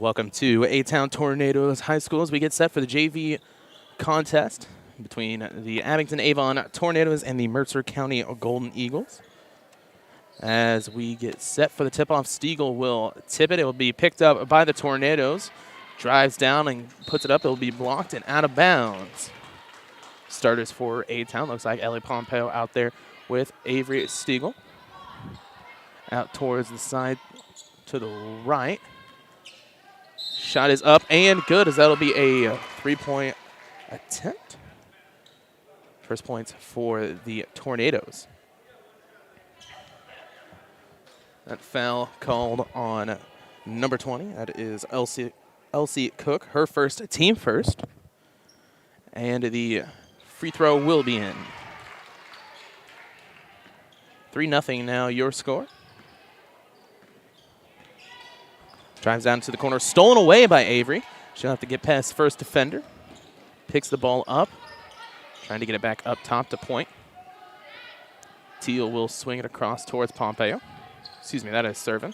Welcome to A-Town Tornadoes High School as we get set for the JV contest between the Abington-Avon Tornadoes and the Mercer County Golden Eagles. As we get set for the tip-off, Stiegel will tip it. It will be picked up by the Tornadoes. Drives down and puts it up. It will be blocked and out of bounds. Starters for A-Town. Looks like Ellie Pompeo out there with Avery Stiegel. Out towards the side to the right. Shot is up and good, as that'll be a three-point attempt. First points for the Tornadoes. That foul called on number 20. That is Elsie Cook, her first, team first. And the free throw will be in. 3-0 now, your score. Drives down to the corner, stolen away by Avery. She'll have to get past first defender. Picks the ball up, trying to get it back up top to point. Teal will swing it across towards Pompeo. Excuse me, that is serving.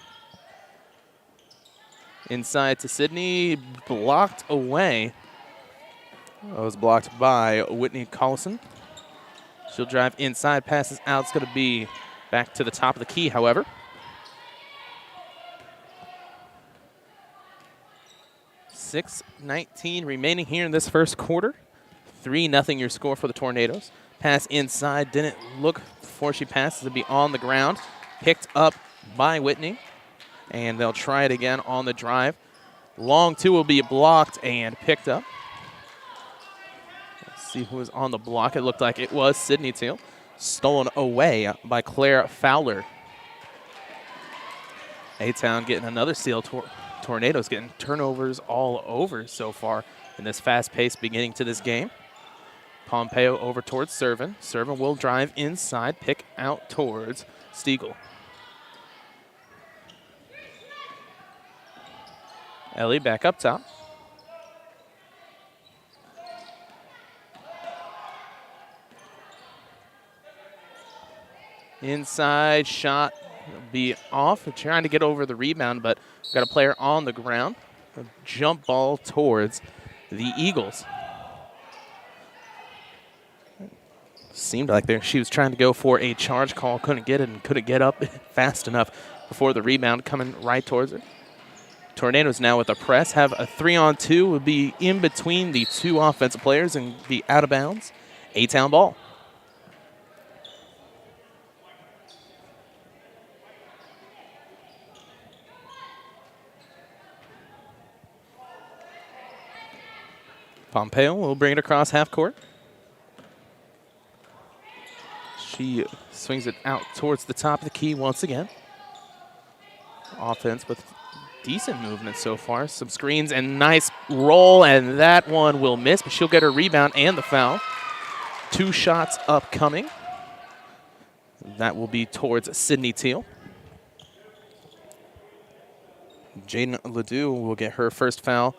Inside to Sydney, blocked away. That was blocked by Whitney Collison. She'll drive inside, passes out. It's going to be back to the top of the key, however. 6:19 remaining here in this first quarter. 3-0 your score for the Tornadoes. Pass inside, didn't look before she passes. It'll be on the ground. Picked up by Whitney. And they'll try it again on the drive. Long two will be blocked and picked up. Let's see who was on the block. It looked like it was Sydney Teal. Stolen away by Claire Fowler. A-Town getting another steal. Tornadoes getting turnovers all over so far in this fast-paced beginning to this game. Pompeo over towards Servin. Servin will drive inside, pick out towards Stiegel. Ellie back up top. Inside shot will be off. We're trying to get over the rebound, but we've got a player on the ground. A jump ball towards the Eagles. Seemed like she was trying to go for a charge call. Couldn't get it and couldn't get up fast enough before the rebound coming right towards her. Tornadoes now with a press. Have a 3-on-2. Would be in between the two offensive players and be out of bounds. A-Town ball. Pompeo will bring it across half court. She swings it out towards the top of the key once again. Offense with decent movement so far. Some screens and nice roll, and that one will miss, but she'll get her rebound and the foul. 2 shots upcoming. That will be towards Sydney Teal. Jaden Ledoux will get her first foul.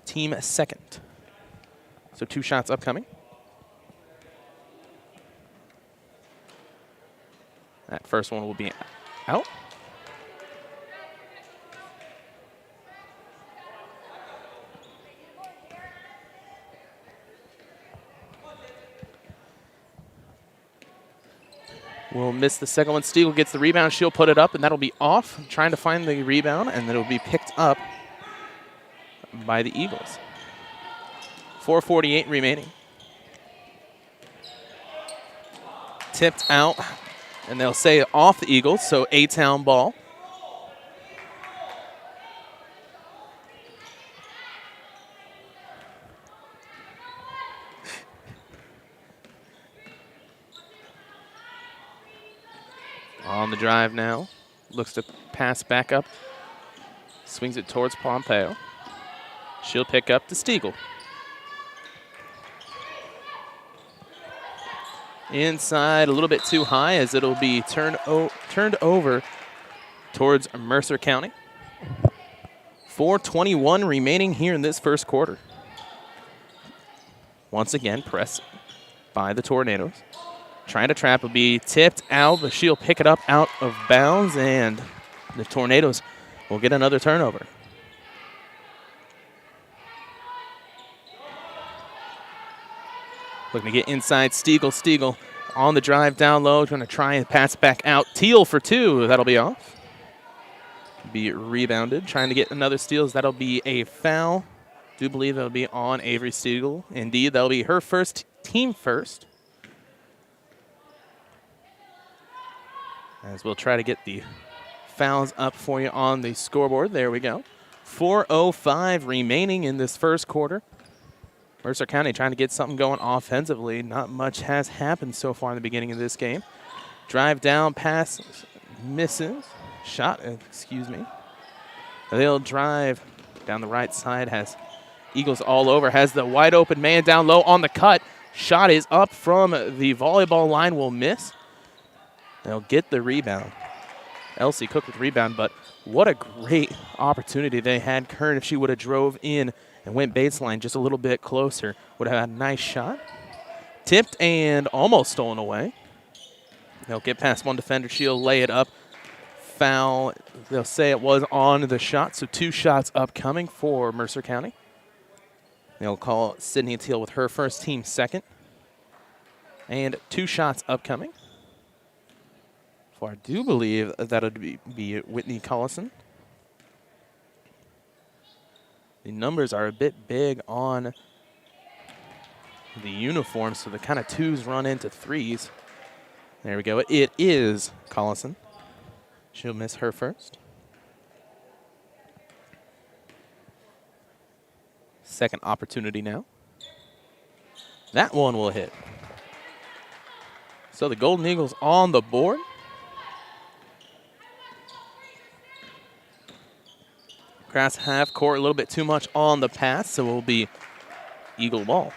Team second. So 2 shots upcoming. That first one will be out. We'll miss the second one. Stiegel gets the rebound. She'll put it up, and that'll be off. Trying to find the rebound, and then it'll be picked up by the Eagles. 4:48 remaining. Tipped out, and they'll say off the Eagles, so A-Town ball. On the drive now. Looks to pass back up. Swings it towards Pompeo. She'll pick up to Stiegel. Inside a little bit too high, as it'll be turned over towards Mercer County. 4:21 remaining here in this first quarter. Once again, press by the Tornadoes. Trying to trap will be tipped out, but she'll pick it up out of bounds, and the Tornadoes will get another turnover. Looking to get inside. Stiegel on the drive down low. Going to try and pass back out. Teal for 2. That'll be off. Be rebounded. Trying to get another steal. That'll be a foul. Do believe that'll be on Avery Stiegel. Indeed, that'll be her first, team first. As we'll try to get the fouls up for you on the scoreboard. There we go. 4:05 remaining in this first quarter. Mercer County trying to get something going offensively. Not much has happened so far in the beginning of this game. Drive down, pass, misses. Shot, excuse me. They'll drive down the right side. Has Eagles all over. Has the wide open man down low on the cut. Shot is up from the volleyball line. Will miss. They'll get the rebound. Elsie Cook with the rebound, but what a great opportunity they had. Kern, if she would have drove in and went baseline just a little bit closer, would have had a nice shot. Tipped and almost stolen away. They'll get past one defender. She'll lay it up. Foul. They'll say it was on the shot, so 2 shots upcoming for Mercer County. They'll call Sydney Teal with her first, team second. And 2 shots upcoming. I do believe that would be Whitney Collison. The numbers are a bit big on the uniform, so the kind of 2s run into 3s. There we go. It is Collison. She'll miss her first. Second opportunity now. That one will hit. So the Golden Eagles on the board. Grass half court, a little bit too much on the pass, so it will be Eagle ball.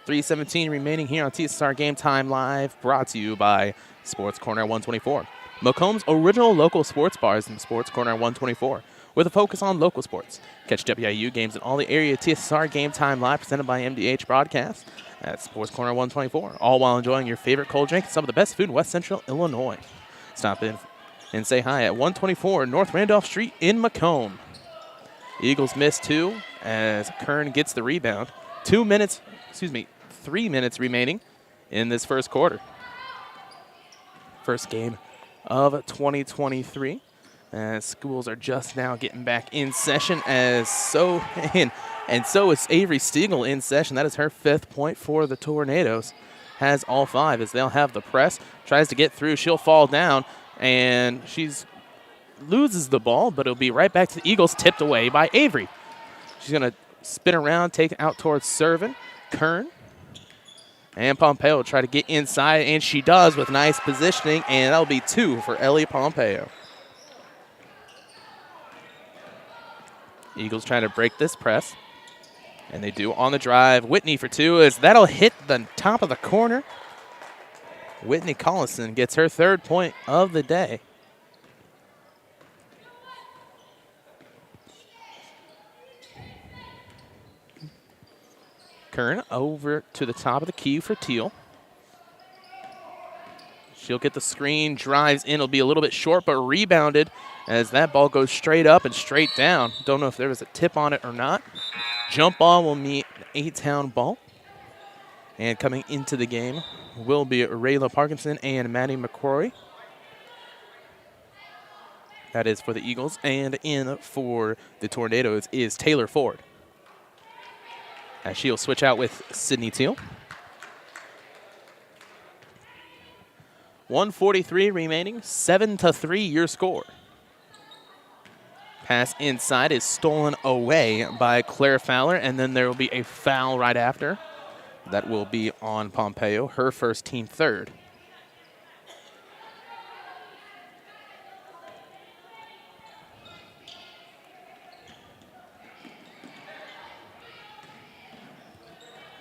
3:17 remaining here on TSSR Game Time Live, brought to you by Sports Corner 124. Macomb's original local sports bars in Sports Corner 124, with a focus on local sports. Catch WIU games in all the area. TSSR Game Time Live, presented by MDH Broadcast at Sports Corner 124, all while enjoying your favorite cold drink and some of the best food in West Central Illinois. Stop in and say hi at 124 North Randolph Street in Macomb. Eagles miss 2 as Kern gets the rebound. 3 minutes remaining in this first quarter. First game of 2023. As schools are just now getting back in session, and so is Avery Stiegel in session. That is her 5th point for the Tornadoes. Has all 5 as they'll have the press. Tries to get through. She'll fall down. And she's loses the ball, but it'll be right back to the Eagles, tipped away by Avery. She's going to spin around, take it out towards Servin. Kern and Pompeo try to get inside, and she does with nice positioning, and that'll be 2 for Ellie Pompeo. Eagles trying to break this press, and they do on the drive. Whitney for 2 as that'll hit the top of the corner. Whitney Collison gets her 3rd point of the day. Kern over to the top of the key for Teal. She'll get the screen, drives in. It'll be a little bit short, but rebounded as that ball goes straight up and straight down. Don't know if there was a tip on it or not. Jump ball will meet A-Town ball. And coming into the game will be Rayla Parkinson and Maddie McCrory. That is for the Eagles. And in for the Tornadoes is Taylor Ford, as she'll switch out with Sydney Teal. 1:43 remaining, 7-3 your score. Pass inside is stolen away by Claire Fowler, and then there will be a foul right after. That will be on Pompeo, her first, team 3rd.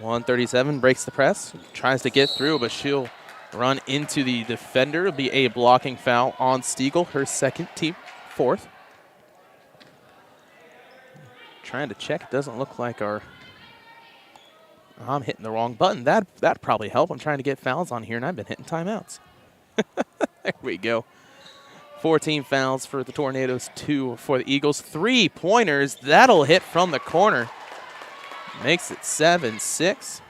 .137 breaks the press, tries to get through, but she'll run into the defender. It'll be a blocking foul on Stiegel, her 2nd, team 4th. Trying to check, doesn't look like our... I'm hitting the wrong button. That'd probably help. I'm trying to get fouls on here, and I've been hitting timeouts. There we go. 14 fouls for the Tornadoes, 2 for the Eagles. 3-pointers. That'll hit from the corner. Makes it 7-6.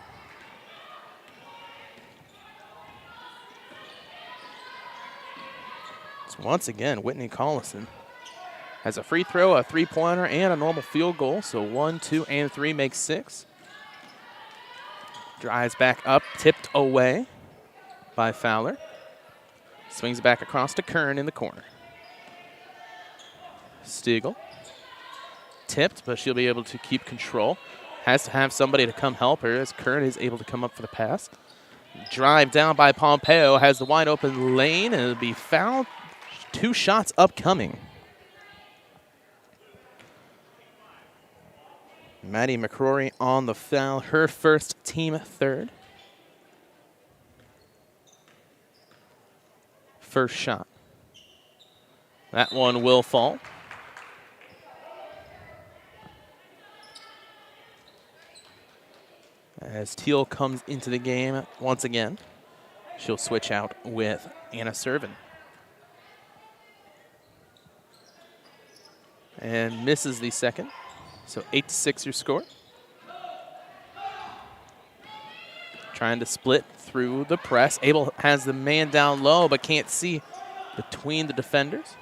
Once again, Whitney Collison has a free throw, a three-pointer, and a normal field goal. So 1, 2, and 3 makes 6. Drives back up, tipped away by Fowler. Swings back across to Kern in the corner. Stiegel. Tipped, but she'll be able to keep control. Has to have somebody to come help her as Kern is able to come up for the pass. Drive down by Pompeo, has the wide open lane, and it'll be fouled. 2 shots upcoming. Maddie McCrory on the foul, her first, team third. First shot. That one will fall. As Teal comes into the game once again, she'll switch out with Anna Servin. And misses the second. So 8-6 your score. Trying to split through the press. Abel has the man down low, but can't see between the defenders.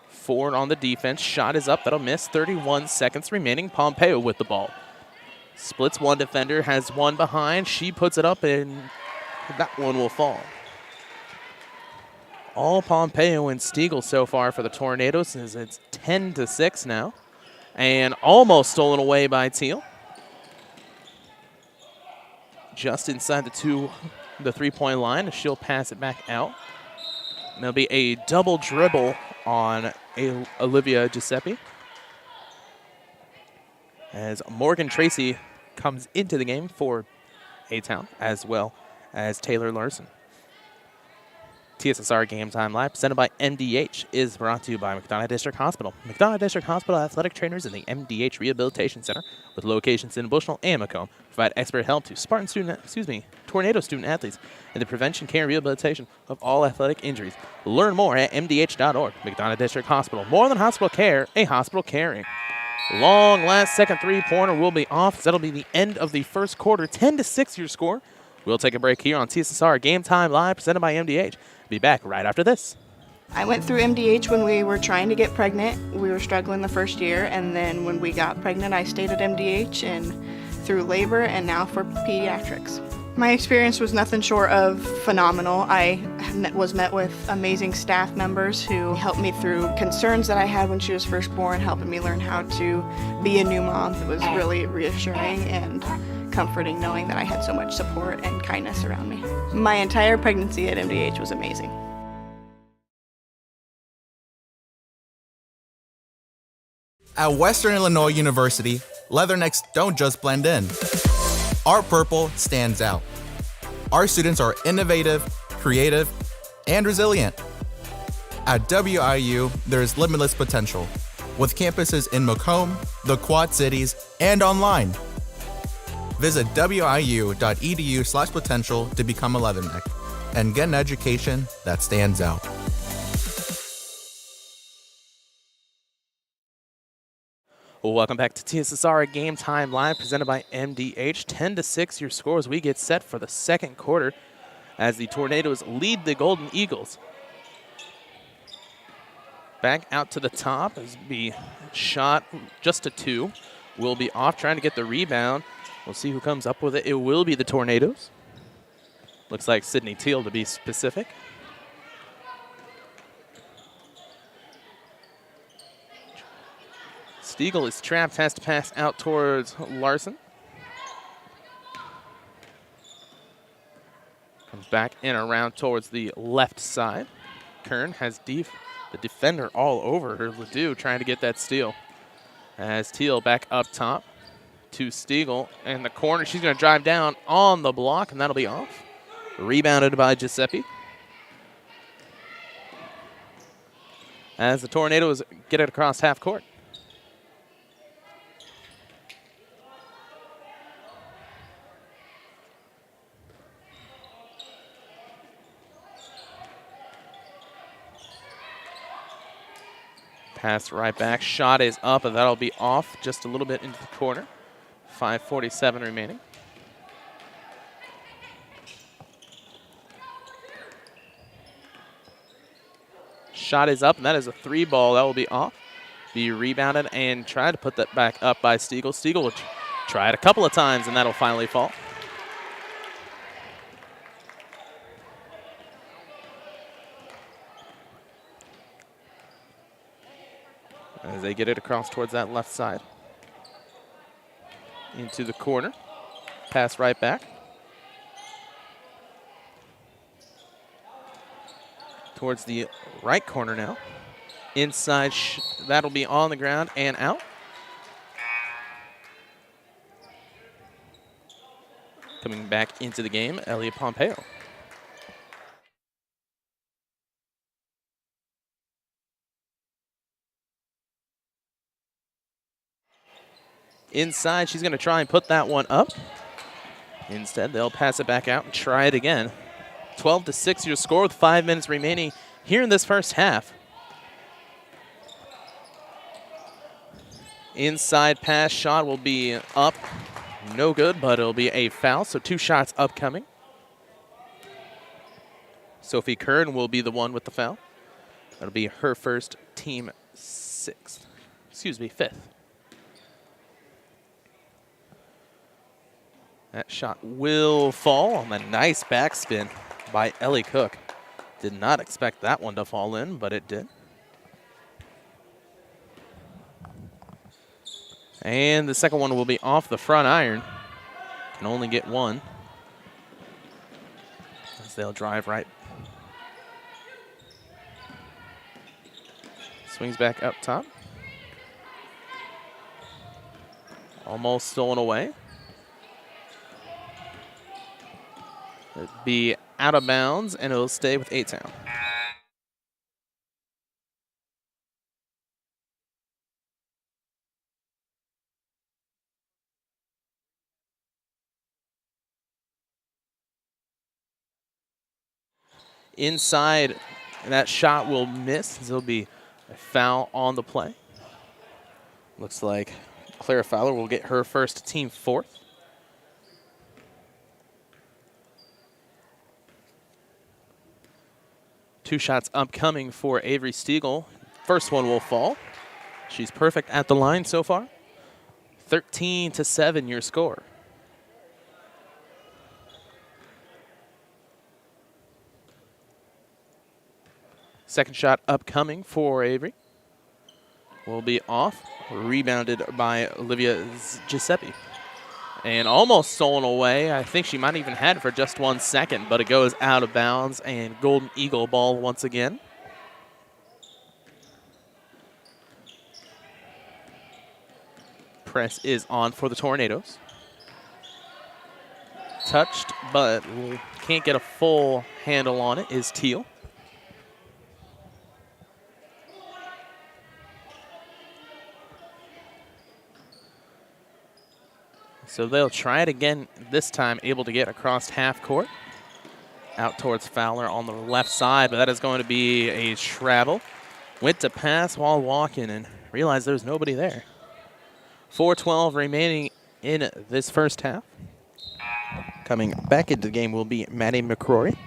Forward on the defense. Shot is up. That'll miss. 31 seconds remaining. Pompeo with the ball. Splits one defender. Has one behind. She puts it up, and that one will fall. All Pompeo and Stiegel so far for the Tornadoes, as it's 10-6 now. And almost stolen away by Teal. Just inside the three-point line. She'll pass it back out. And there'll be a double dribble on Olivia Giuseppe. As Morgan Tracy comes into the game for A-Town, as well as Taylor Larson. TSSR Game Time Live, presented by MDH, is brought to you by McDonough District Hospital. McDonough District Hospital athletic trainers in the MDH Rehabilitation Center, with locations in Bushnell and Macomb, provide expert help to Tornado student athletes in the prevention, care, and rehabilitation of all athletic injuries. Learn more at mdh.org. McDonough District Hospital, more than hospital care, a hospital caring. Long last second three-pointer will be off. That'll be the end of the first quarter. 10-6 your score. We'll take a break here on TSSR Game Time Live, presented by MDH. Be back right after this. I went through MDH when we were trying to get pregnant. We were struggling the first year, and then when we got pregnant, I stayed at MDH and through labor and now for pediatrics. My experience was nothing short of phenomenal. I was met with amazing staff members who helped me through concerns that I had when she was first born, helping me learn how to be a new mom. It was really reassuring and comforting knowing that I had so much support and kindness around me. My entire pregnancy at MDH was amazing. At Western Illinois University, leathernecks don't just blend in. Our purple stands out. Our students are innovative, creative, and resilient. At WIU, there's limitless potential, with campuses in Macomb, the Quad Cities, and online. Visit wiu.edu/potential to become a leatherneck and get an education that stands out. Welcome back to TSSR Game Time Live, presented by MDH. 10-6 your scores. We get set for the second quarter as the Tornadoes lead the Golden Eagles. Back out to the top as the shot just a 2 will be off, trying to get the rebound. We'll see who comes up with it. It will be the Tornadoes. Looks like Sydney Teal, to be specific. Stiegel is trapped, has to pass out towards Larson. Comes back in around towards the left side. Kern has the defender all over her. Ledoux trying to get that steal. As Teal back up top to Stiegel in the corner. She's going to drive down on the block, and that'll be off. Rebounded by Giuseppe. As the Tornadoes get it across half court. Pass right back. Shot is up, and that'll be off just a little bit into the corner. 5:47 remaining. Shot is up, and that is a 3-ball. That will be off. Be rebounded and try to put that back up by Stiegel. Stiegel will try it a couple of times, and that'll finally fall. As they get it across towards that left side. Into the corner. Pass right back. Towards the right corner now. Inside, that'll be on the ground and out. Coming back into the game, Elliot Pompeo. Inside, she's going to try and put that one up. Instead, they'll pass it back out and try it again. 12-6 your score with 5 minutes remaining here in this first half. Inside pass shot will be up. No good, but it'll be a foul, so 2 shots upcoming. Sophie Kern will be the one with the foul. That'll be her first, team 5th. That shot will fall on the nice backspin by Ellie Cook. Did not expect that one to fall in, but it did. And the second one will be off the front iron. Can only get one. As they'll drive right. Swings back up top. Almost stolen away. It'll be out of bounds, and it'll stay with A-Town. Inside, that shot will miss. There'll be a foul on the play. Looks like Clara Fowler will get her first, team 4th. Two shots upcoming for Avery Stiegel. First one will fall. She's perfect at the line so far. 13-7 your score. Second shot upcoming for Avery. Will be off. Rebounded by Olivia Giuseppe. And almost stolen away. I think she might even had it for just 1 second, but it goes out of bounds, and Golden Eagle ball once again. Press is on for the Tornadoes. Touched, but can't get a full handle on it, is Teal. So they'll try it again, this time able to get across half court. Out towards Fowler on the left side, but that is going to be a travel. Went to pass while walking and realized there's nobody there. 4:12 remaining in this first half. Coming back into the game will be Maddie McCrory.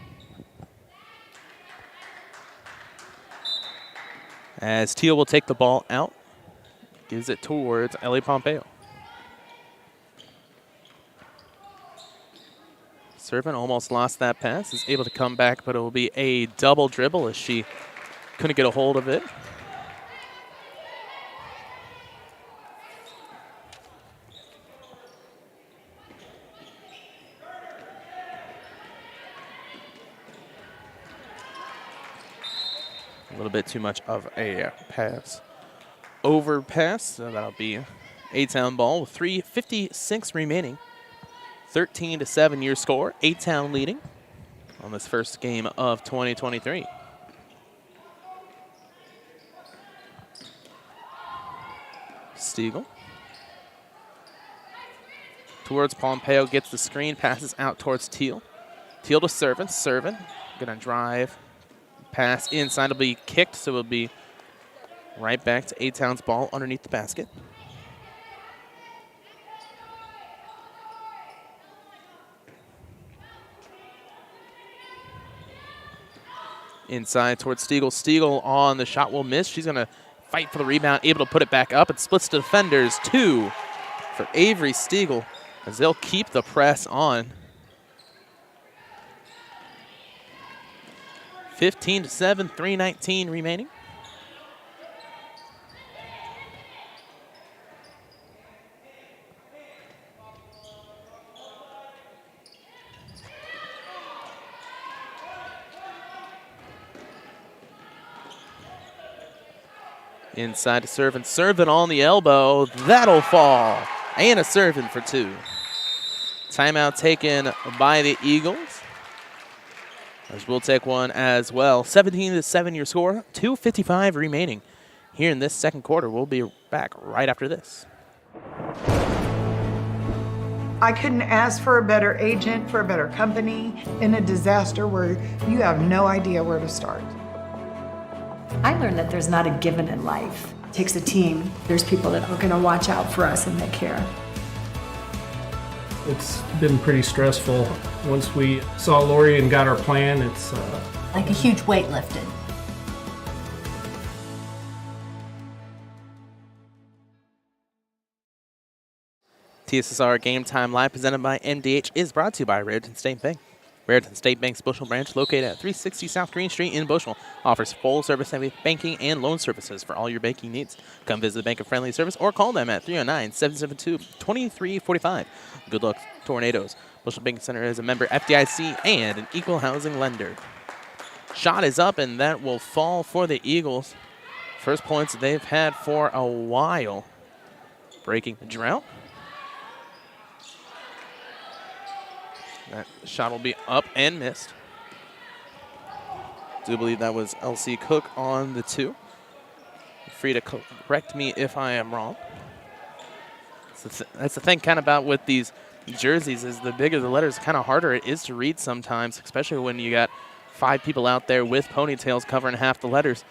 As Teal will take the ball out, gives it towards Ellie Pompeo. Servant almost lost that pass, is able to come back, but it will be a double dribble as she couldn't get a hold of it. A little bit too much of a pass. Overpass, so that'll be A-Town ball with 3:56 remaining. 13-7 your score. A-Town leading on this first game of 2023. Stiegel. Towards Pompeo, gets the screen, passes out towards Teal. Teal to Servant. Servant gonna drive. Pass inside, it'll be kicked, so it'll be right back to A-Town's ball underneath the basket. Inside towards Stiegel. Stiegel on the shot will miss. She's going to fight for the rebound, able to put it back up. It splits the defenders. 2 for Avery Stiegel as they'll keep the press on. 15-7, 3:19 remaining. Inside to serve and serve it on the elbow. That'll fall. And a serve in for 2. Timeout taken by the Eagles. As we'll take one as well. 17-7 your score. 2:55 remaining here in this second quarter. We'll be back right after this. I couldn't ask for a better agent, for a better company in a disaster where you have no idea where to start. I learned that there's not a given in life. It takes a team. There's people that are going to watch out for us and that care. It's been pretty stressful. Once we saw Lori and got our plan, it's like a huge weight lifted. TSSR Game Time Live presented by MDH is brought to you by Raritan State Bank. Raritan State Bank's Bushnell branch, located at 360 South Green Street in Bushnell, offers full-service banking and loan services for all your banking needs. Come visit the Bank of Friendly Service or call them at 309-772-2345. Good luck, Tornadoes. Bushnell Banking Center is a member FDIC and an equal housing lender. Shot is up, and that will fall for the Eagles. First points they've had for a while. Breaking the drought. That shot will be up and missed. Do believe that was LC Cook on the 2. Free to correct me if I am wrong. That's the thing kind of about with these jerseys is the bigger the letters, kind of harder it is to read sometimes, especially when you got 5 people out there with ponytails covering half the letters.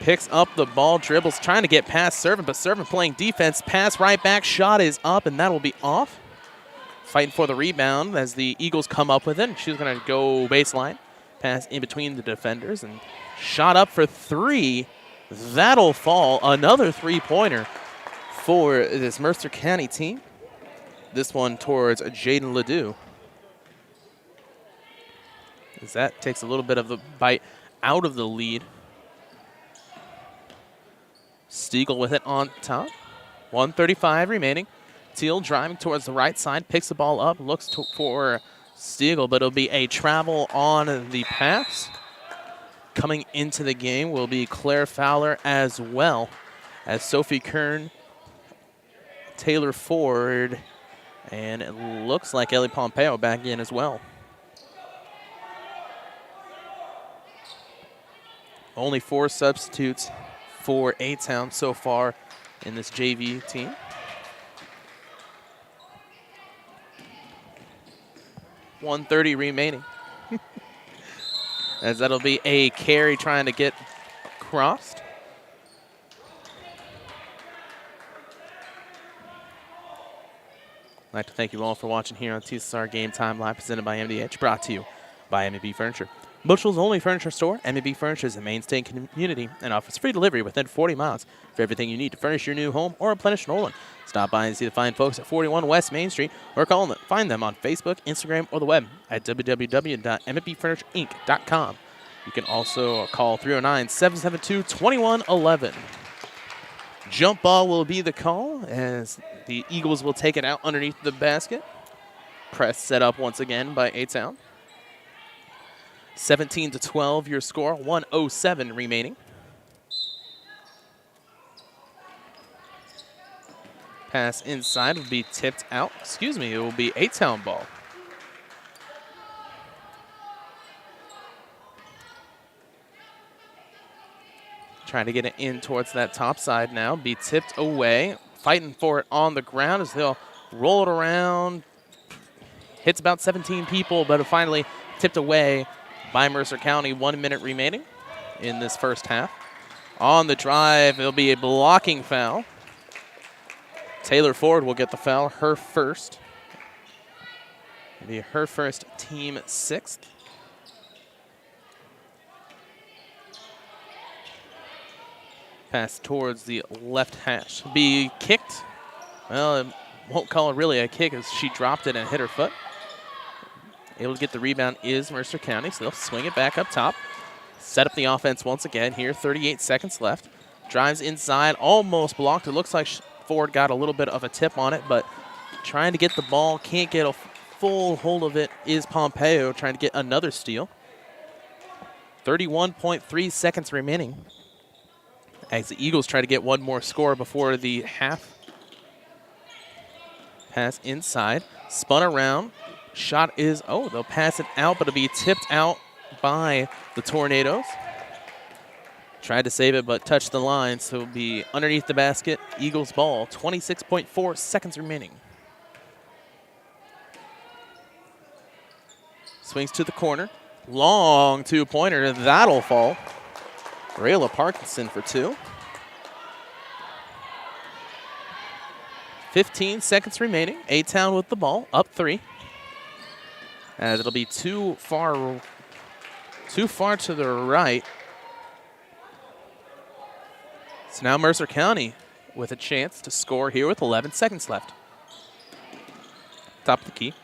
Picks up the ball, dribbles, trying to get past Servant, but Servant playing defense. Pass right back, shot is up, and that will be off. Fighting for the rebound as the Eagles come up with it. She's going to go baseline. Pass in between the defenders and shot up for 3. That'll fall. Another 3-pointer for this Mercer County team. This one towards Jaden Ledoux. As that takes a little bit of the bite out of the lead. Stiegel with it on top. 1:35 remaining. Teal driving towards the right side, picks the ball up, looks for Stiegel, but it'll be a travel on the pass. Coming into the game will be Claire Fowler as well as Sophie Kern, Taylor Ford, and it looks like Ellie Pompeo back in as well. Only 4 substitutes for A-Town so far in this JV team. .130 remaining. As that'll be a carry trying to get crossed. I'd like to thank you all for watching here on TSSR Game Time Live, presented by MDH, brought to you by M&B Furniture. Bushnell's only furniture store, M&B Furniture is a mainstay community and offers free delivery within 40 miles for everything you need to furnish your new home or replenish an old one. Stop by and see the fine folks at 41 West Main Street or find them on Facebook, Instagram, or the web at www.mbfurniturinc.com. You can also call 309-772-2111. Jump ball will be the call as the Eagles will take it out underneath the basket. Press set up once again by A-Town. 17-12 your score, 1:07 remaining. Pass inside will be tipped out. Excuse me, it will be A-Town ball. Trying to get it in towards that top side now. Be tipped away. Fighting for it on the ground as they'll roll it around. Hits about 17 people, but finally tipped away by Mercer County. 1 minute remaining in this first half. On the drive, it'll be a blocking foul. Taylor Ford will get the foul, her first. It'll be her first, team 6th. Pass towards the left hash. Be kicked. Well, I won't call it really a kick as she dropped it and hit her foot. Able to get the rebound is Mercer County, so they'll swing it back up top. Set up the offense once again here. 38 seconds left. Drives inside, almost blocked. It looks like Ford got a little bit of a tip on it, but trying to get the ball, can't get a full hold of it is Pompeo trying to get another steal. 31.3 seconds remaining as the Eagles try to get one more score before the half. Pass inside, spun around. Shot is, they'll pass it out, but it'll be tipped out by the Tornadoes. Tried to save it, but touched the line, so it'll be underneath the basket. Eagles ball, 26.4 seconds remaining. Swings to the corner. Long two-pointer, that'll fall. Rayla Parkinson for two. 15 seconds remaining. A-Town with the ball, up 3. As it'll be too far to the right. So now Mercer County with a chance to score here with 11 seconds left. Top of the key.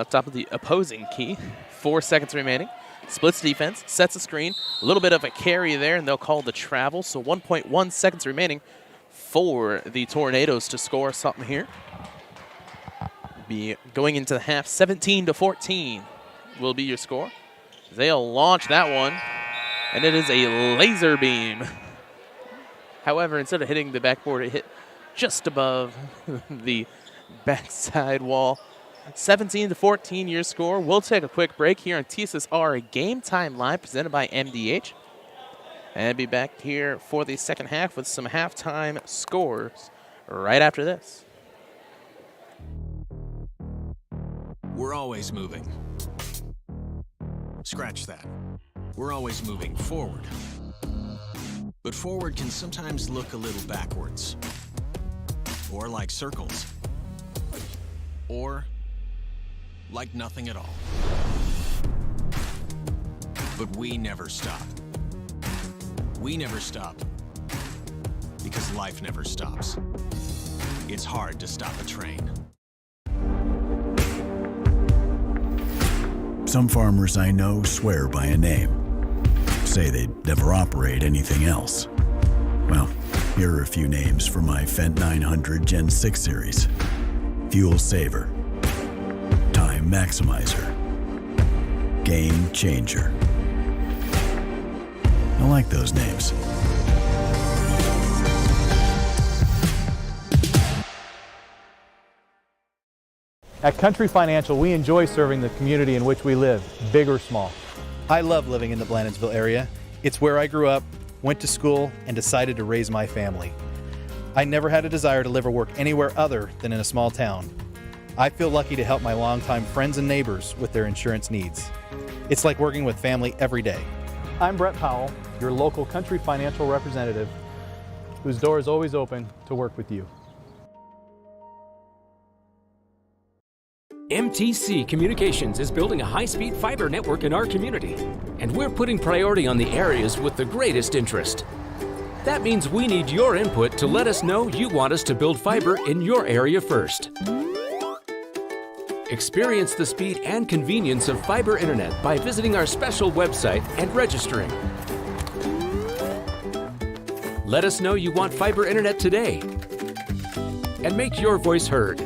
Top of the opposing key. 4 seconds remaining. Splits defense, sets a screen. A little bit of a carry there, and they'll call the travel. So 1.1 seconds remaining for the Tornadoes to score something here. Be going into the half, 17-14 will be your score. They'll launch that one, and it is a laser beam. However, instead of hitting the backboard, it hit just above the backside wall. 17-14 your score. We'll take a quick break here on TSSR Game Time Live presented by MDH. And be back here for the second half with some halftime scores right after this. We're always moving. Scratch that. We're always moving forward. But forward can sometimes look a little backwards. Or like circles. Or like nothing at all. But we never stop. We never stop because life never stops. It's hard to stop a train. Some farmers I know swear by a name, say they'd never operate anything else. Well, here are a few names for my Fendt 900 Gen 6 series. Fuel Saver, Time Maximizer, Game Changer. I like those names. At Country Financial, we enjoy serving the community in which we live, big or small. I love living in the Blandonsville area. It's where I grew up, went to school, and decided to raise my family. I never had a desire to live or work anywhere other than in a small town. I feel lucky to help my longtime friends and neighbors with their insurance needs. It's like working with family every day. I'm Brett Powell, your local Country Financial representative, whose door is always open to work with you. MTC Communications is building a high-speed fiber network in our community, and we're putting priority on the areas with the greatest interest. That means we need your input to let us know you want us to build fiber in your area first. Experience the speed and convenience of fiber internet by visiting our special website and registering. Let us know you want fiber internet today, and make your voice heard.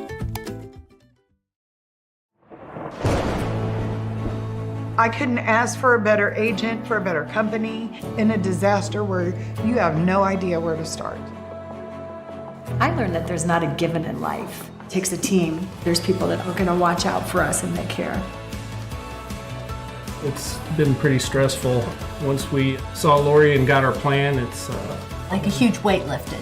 I couldn't ask for a better agent, for a better company in a disaster where you have no idea where to start. I learned that there's not a given in life. It takes a team. There's people that are going to watch out for us and that care. It's been pretty stressful. Once we saw Lori and got our plan, it's like a huge weight lifted.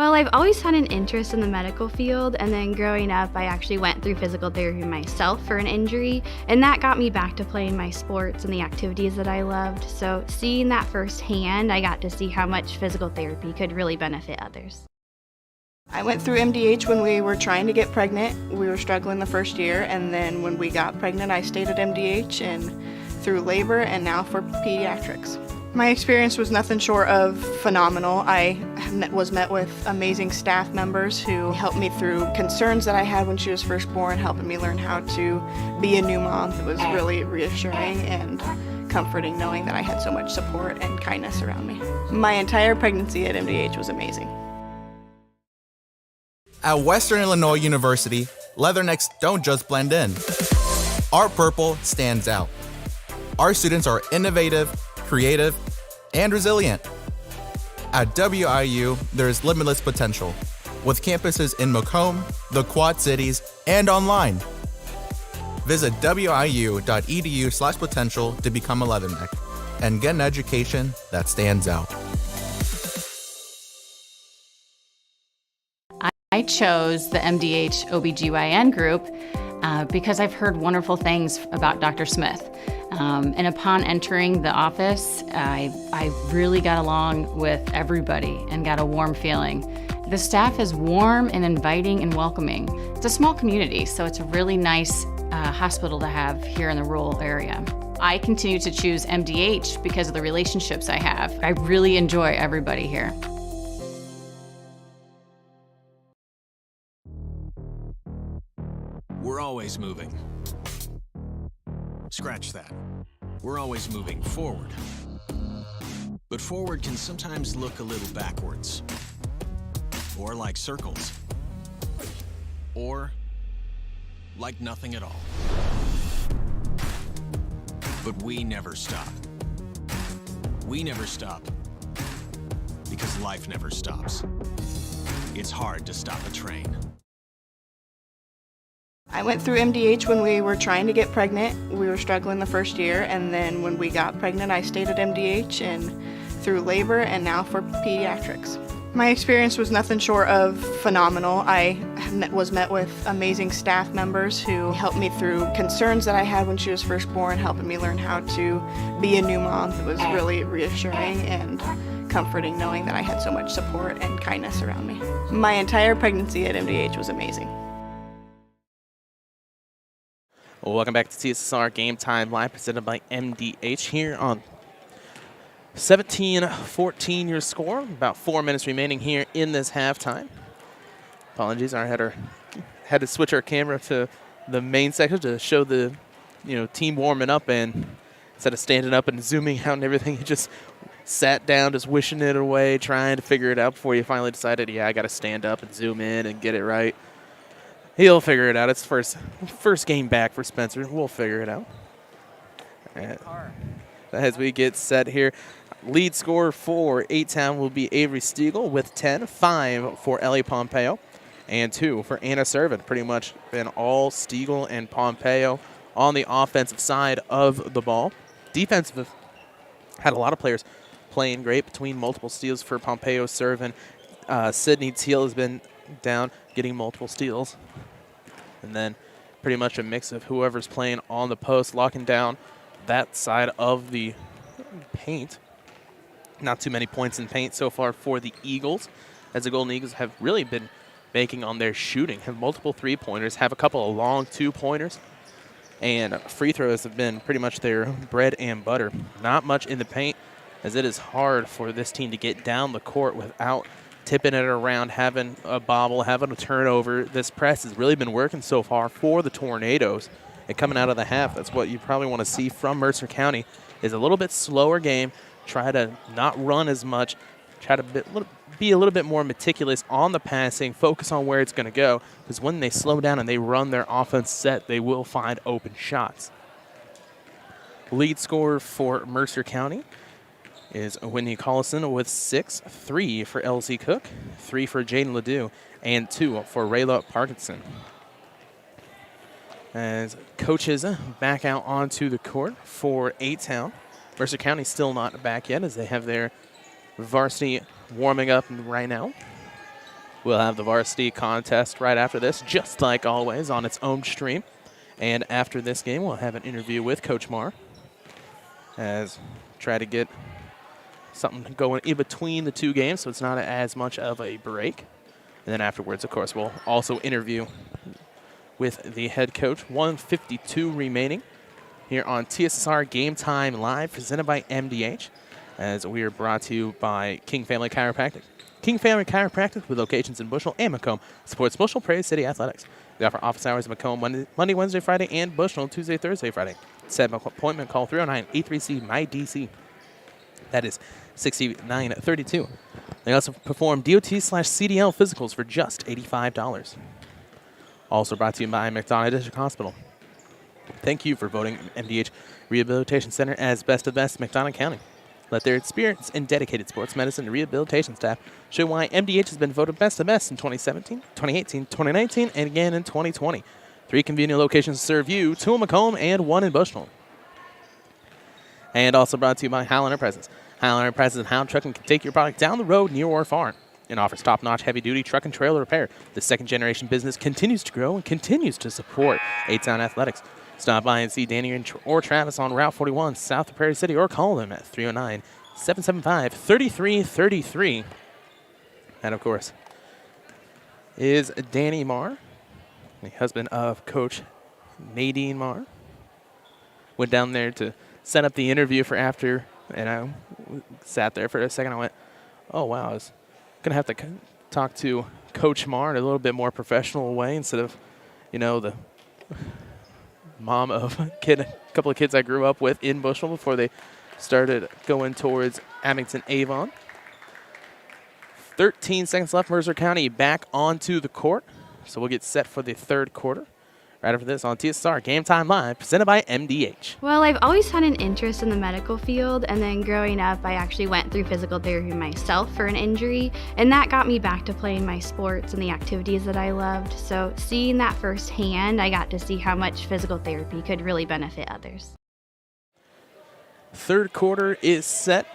Well, I've always had an interest in the medical field, and then growing up, I actually went through physical therapy myself for an injury, and that got me back to playing my sports and the activities that I loved. So seeing that firsthand, I got to see how much physical therapy could really benefit others. I went through MDH when we were trying to get pregnant. We were struggling the first year, and then when we got pregnant, I stayed at MDH and through labor and now for pediatrics. My experience was nothing short of phenomenal. I was met with amazing staff members who helped me through concerns that I had when she was first born, helping me learn how to be a new mom. It was really reassuring and comforting knowing that I had so much support and kindness around me. My entire pregnancy at MDH was amazing. At Western Illinois University, leathernecks don't just blend in. Our purple stands out. Our students are innovative, creative, and resilient. At WIU, there is limitless potential, with campuses in Macomb, the Quad Cities, and online. Visit wiu.edu/potential to become a leatherneck and get an education that stands out. I chose the MDH OBGYN group because I've heard wonderful things about Dr. Smith. And upon entering the office, I really got along with everybody and got a warm feeling. The staff is warm and inviting and welcoming. It's a small community, so it's a really nice hospital to have here in the rural area. I continue to choose MDH because of the relationships I have. I really enjoy everybody here. We're always moving. Scratch that. We're always moving forward. But forward can sometimes look a little backwards. Or like circles. Or like nothing at all. But we never stop. We never stop because life never stops. It's hard to stop a train. I went through MDH when we were trying to get pregnant. We were struggling the first year, and then when we got pregnant, I stayed at MDH and through labor and now for pediatrics. My experience was nothing short of phenomenal. I was met with amazing staff members who helped me through concerns that I had when she was first born, helping me learn how to be a new mom. It was really reassuring and comforting knowing that I had so much support and kindness around me. My entire pregnancy at MDH was amazing. Well, welcome back to TSSR Game Time, live presented by MDH here on 17-14 your score. About 4 minutes remaining here in this halftime. Apologies, I had to switch our camera to the main section to show the team warming up, and instead of standing up and zooming out and everything, you just sat down, just wishing it away, trying to figure it out before you finally decided, yeah, I got to stand up and zoom in and get it right. He'll figure it out. It's first game back for Spencer. We'll figure it out. As we get set here, lead scorer for A-Town will be Avery Stiegel with 10, 5 for Ellie Pompeo, and 2 for Anna Servin. Pretty much been all Stiegel and Pompeo on the offensive side of the ball. Defensive, had a lot of players playing great between multiple steals for Pompeo, Servin. Sydney Teal has been down, getting multiple steals. And then pretty much a mix of whoever's playing on the post, locking down that side of the paint. Not too many points in paint so far for the Eagles, as the Golden Eagles have really been banking on their shooting, have multiple three-pointers, have a couple of long two-pointers, and free throws have been pretty much their bread and butter. Not much in the paint, as it is hard for this team to get down the court without tipping it around, having a bobble, having a turnover. This press has really been working so far for the Tornadoes. And coming out of the half, that's what you probably want to see from Mercer County, is a little bit slower game, try to not run as much, try to be a little bit more meticulous on the passing, focus on where it's going to go, because when they slow down and they run their offense set, they will find open shots. Lead scorer for Mercer County is Whitney Collison with 6, 3 for Elsie Cook, 3 for Jaden Ledoux, and 2 for Rayla Parkinson. As coaches back out onto the court for A-Town. Mercer County still not back yet, as they have their varsity warming up right now. We'll have the varsity contest right after this, just like always, on its own stream. And after this game, we'll have an interview with Coach Marr as try to get something going in between the two games so it's not as much of a break. And then afterwards, of course, we'll also interview with the head coach. 1:52 remaining here on TSSR Game Time Live, presented by MDH, as we are brought to you by King Family Chiropractic. King Family Chiropractic, with locations in Bushnell and Macomb, supports Bushnell-Prairie City athletics. They offer office hours in Macomb Monday, Wednesday, Friday, and Bushnell Tuesday, Thursday, Friday. Set an appointment, call 309-83-C-MY-DC. That is 6932. They also perform DOT/CDL physicals for just $85. Also brought to you by McDonough District Hospital. Thank you for voting MDH Rehabilitation Center as best of best in McDonough County. Let their experienced and dedicated sports medicine and rehabilitation staff show why MDH has been voted best of best in 2017, 2018, 2019, and again in 2020. 3 convenient locations serve you, 2 in Macomb and 1 in Bushnell. And also brought to you by Howell Enterprises. Howell Enterprises and Howell Trucking can take your product down the road, near or far, and offers top-notch heavy-duty truck and trailer repair. The second-generation business continues to grow and continues to support A-Town athletics. Stop by and see Danny or Travis on Route 41, south of Prairie City, or call them at 309-775-3333. And, of course, is Danny Marr, the husband of Coach Nadine Marr. Went down there to set up the interview for after, and I sat there for a second. I went, oh, wow, I was going to have to talk to Coach Marr in a little bit more professional way instead of, the mom of a couple of kids I grew up with in Bushnell before they started going towards Abington Avon. 13 seconds left. Mercer County back onto the court. So we'll get set for the third quarter right after this on TSSR Game Time Live, presented by MDH. Well, I've always had an interest in the medical field, and then growing up, I actually went through physical therapy myself for an injury, and that got me back to playing my sports and the activities that I loved. So seeing that firsthand, I got to see how much physical therapy could really benefit others. Third quarter is set.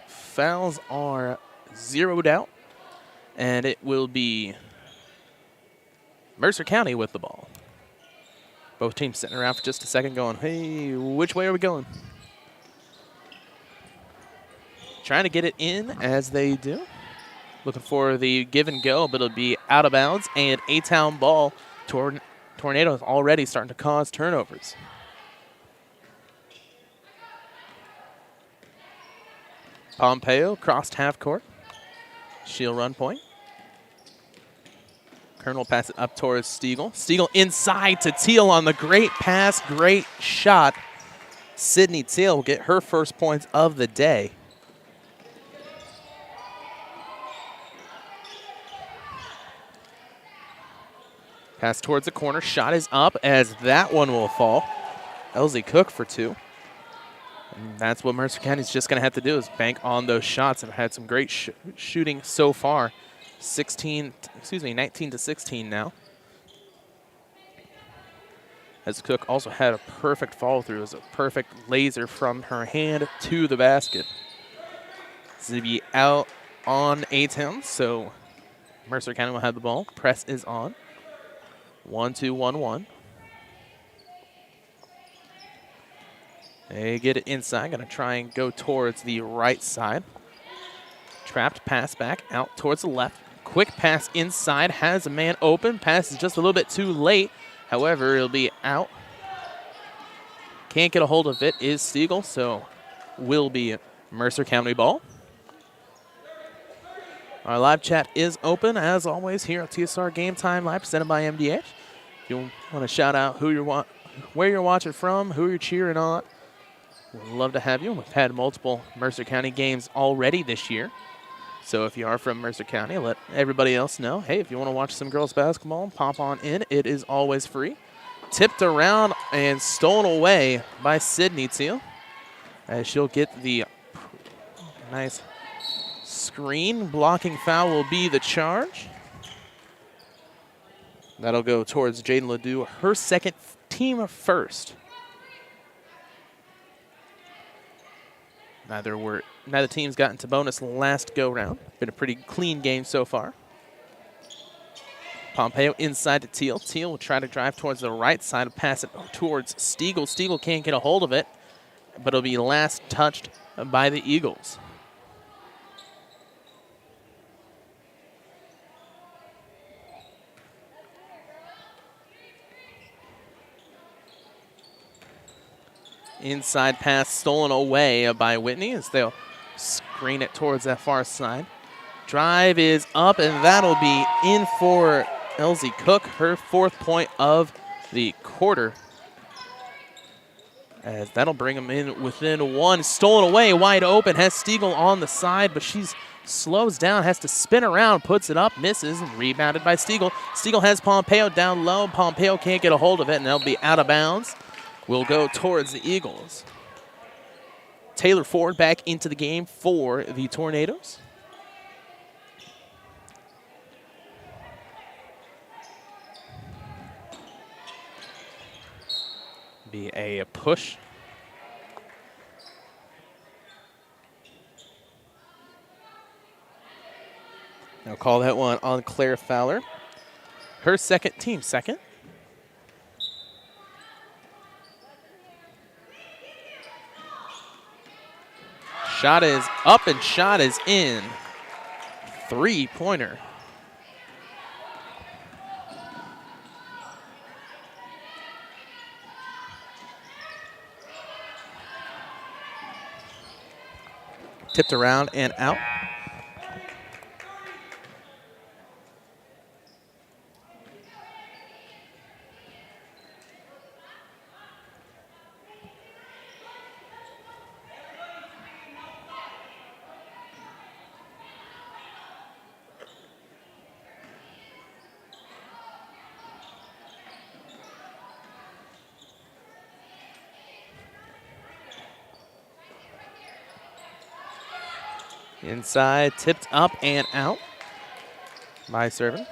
Fouls are zeroed out, and it will be Mercer County with the ball. Both teams sitting around for just a second going, hey, which way are we going? Trying to get it in as they do. Looking for the give and go, but it'll be out of bounds. And A-Town ball. Tornadoes already starting to cause turnovers. Pompeo crossed half court. She'll run point. Kern will pass it up towards Stiegel. Stiegel inside to Teal on the great pass, great shot. Sydney Teal will get her first points of the day. Pass towards the corner. Shot is up as that one will fall. Elsie Cook for 2. And that's what Mercer County's just going to have to do is bank on those shots. They've had some great shooting so far. 19 to 16 now. As Cook also had a perfect follow through. It was a perfect laser from her hand to the basket. This will be out on A-Town, so Mercer County will have the ball. Press is on. 1-2-1-1. They get it inside. Going to try and go towards the right side. Trapped pass back out towards the left. Quick pass inside. Has a man open. Pass is just a little bit too late. However, it'll be out. Can't get a hold of it is Stiegel, so will be Mercer County ball. Our live chat is open, as always, here at TSSR Game Time Live, presented by MDH. If you want to shout out where you're watching from, who you're cheering on, we'd love to have you. We've had multiple Mercer County games already this year. So if you are from Mercer County, let everybody else know, hey, if you want to watch some girls basketball, pop on in. It is always free. Tipped around and stolen away by Sydney Teal, as she'll get the nice screen. Blocking foul will be the charge. That'll go towards Jaden Ledoux, her second, team first. Neither team's gotten to bonus last go-round. Been a pretty clean game so far. Pompeo inside to Teal. Teal will try to drive towards the right side and pass it towards Stiegel. Stiegel can't get a hold of it, but it'll be last touched by the Eagles. Inside pass stolen away by Whitney as they'll screen it towards that far side. Drive is up, and that'll be in for Elsie Cook, her 4th point of the quarter. As that'll bring them in within 1. Stolen away, wide open, has Stiegel on the side, but she's slows down, has to spin around, puts it up, misses, and rebounded by Stiegel. Stiegel has Pompeo down low. Pompeo can't get a hold of it, and they'll be out of bounds. Will go towards the Eagles. Taylor Ford back into the game for the Tornadoes. Be a push. Now call that one on Claire Fowler. Her team second. Shot is up and shot is in. 3-pointer. Tipped around and out. Inside, tipped up and out by Servin.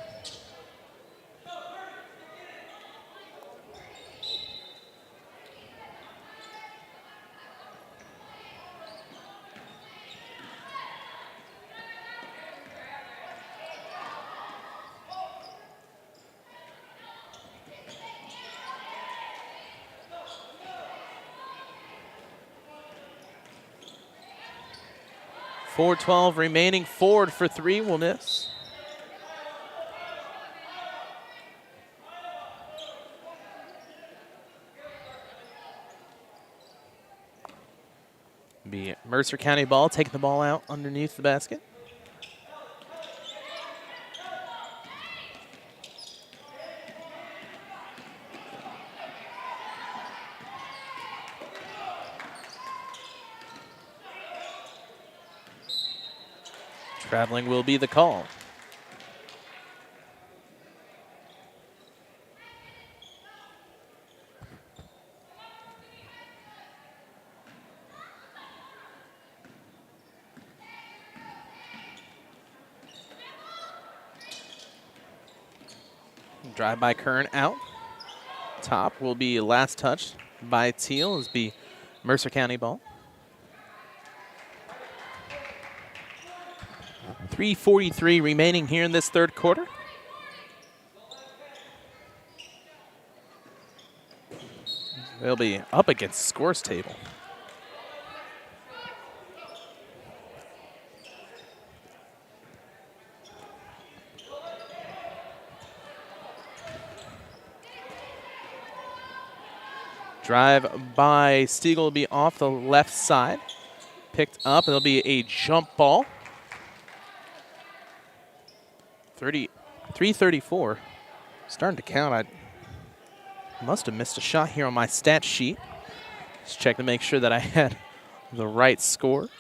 .412 remaining. Ford for 3 will miss. Be Mercer County ball, taking the ball out underneath the basket. Traveling will be the call. Drive by Kern out. Top will be last touch by Teal. As be Mercer County ball. 3:43 remaining here in this third quarter. They'll be up against scores table. Drive by Stiegel will be off the left side. Picked up, it'll be a jump ball. 3:34. Starting to count. I must have missed a shot here on my stat sheet. Just check to make sure that I had the right score.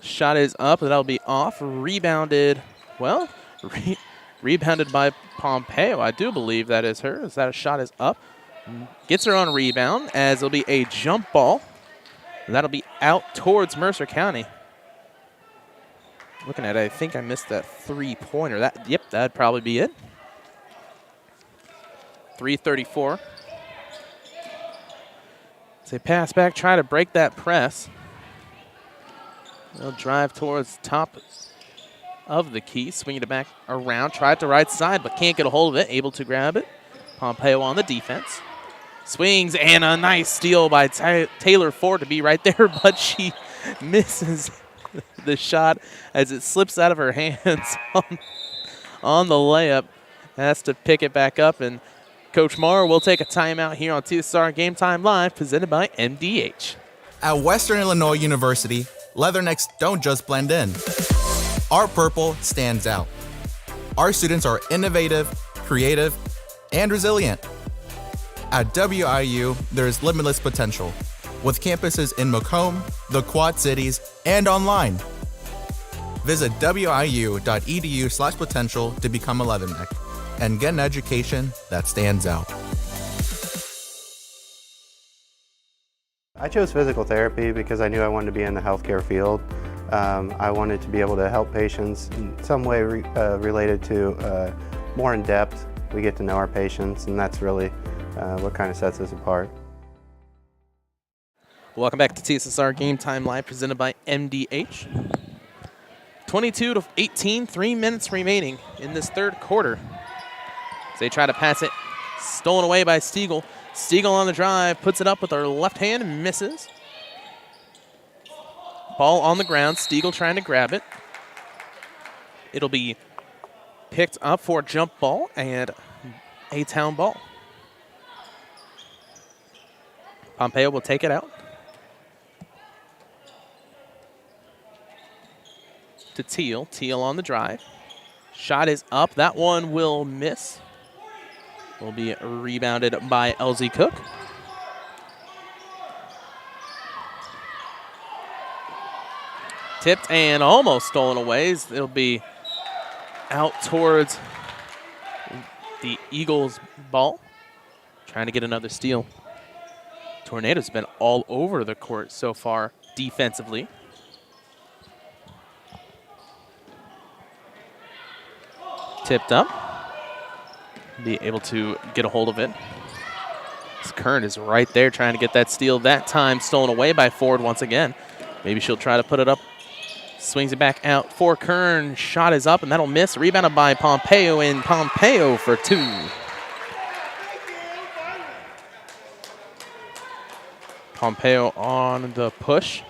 Shot is up. That'll be off. Rebounded. Well, rebounded by Pompeo. I do believe that is her. As that shot is up. Gets her on rebound as it'll be a jump ball. That'll be out towards Mercer County. Looking at it, I think I missed that 3-pointer. Yep, that'd probably be it. 3:34. They pass back, try to break that press. They'll drive towards top of the key. Swinging it back around. Tried to right side, but can't get a hold of it. Able to grab it. Pompeo on the defense. Swings, and a nice steal by Taylor Ford to be right there, but she misses the shot as it slips out of her hands on the layup. Has to pick it back up, and Coach Morrow will take a timeout here on TSSR Game Time Live, presented by MDH. At Western Illinois University, Leathernecks don't just blend in. Our purple stands out. Our students are innovative, creative, and resilient. At WIU, there's limitless potential, with campuses in Macomb, the Quad Cities, and online. Visit wiu.edu/potential to become a Leatherneck and get an education that stands out. I chose physical therapy because I knew I wanted to be in the healthcare field. I wanted to be able to help patients in some way related to more in depth. We get to know our patients, and that's really what kind of sets us apart. Welcome back to TSSR Game Time Live, presented by MDH. 22-18, 3 minutes remaining in this third quarter. As they try to pass it, stolen away by Stiegel. Stiegel on the drive, puts it up with her left hand and misses. Ball on the ground, Stiegel trying to grab it. It'll be picked up for a jump ball and a town ball. Pompeo will take it out. To Teal. Teal on the drive. Shot is up. That one will miss. Will be rebounded by Elsie Cook. Tipped and almost stolen away. It'll be out towards the Eagles' ball. Trying to get another steal. Tornado's been all over the court so far defensively. Tipped up. Be able to get a hold of it. Kern is right there trying to get that steal. That time stolen away by Ford once again. Maybe she'll try to put it up. Swings it back out for Kern. Shot is up, and that'll miss. Rebounded by Pompeo, and Pompeo for two. Pompeo on the push.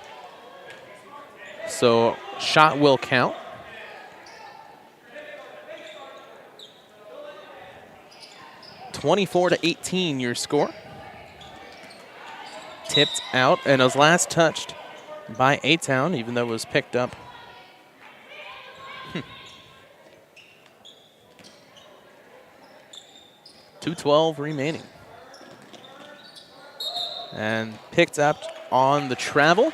So shot will count. (24-18) your score. Tipped out, and it was last touched by A-Town, even though it was picked up. 2:12 remaining. And picked up on the travel.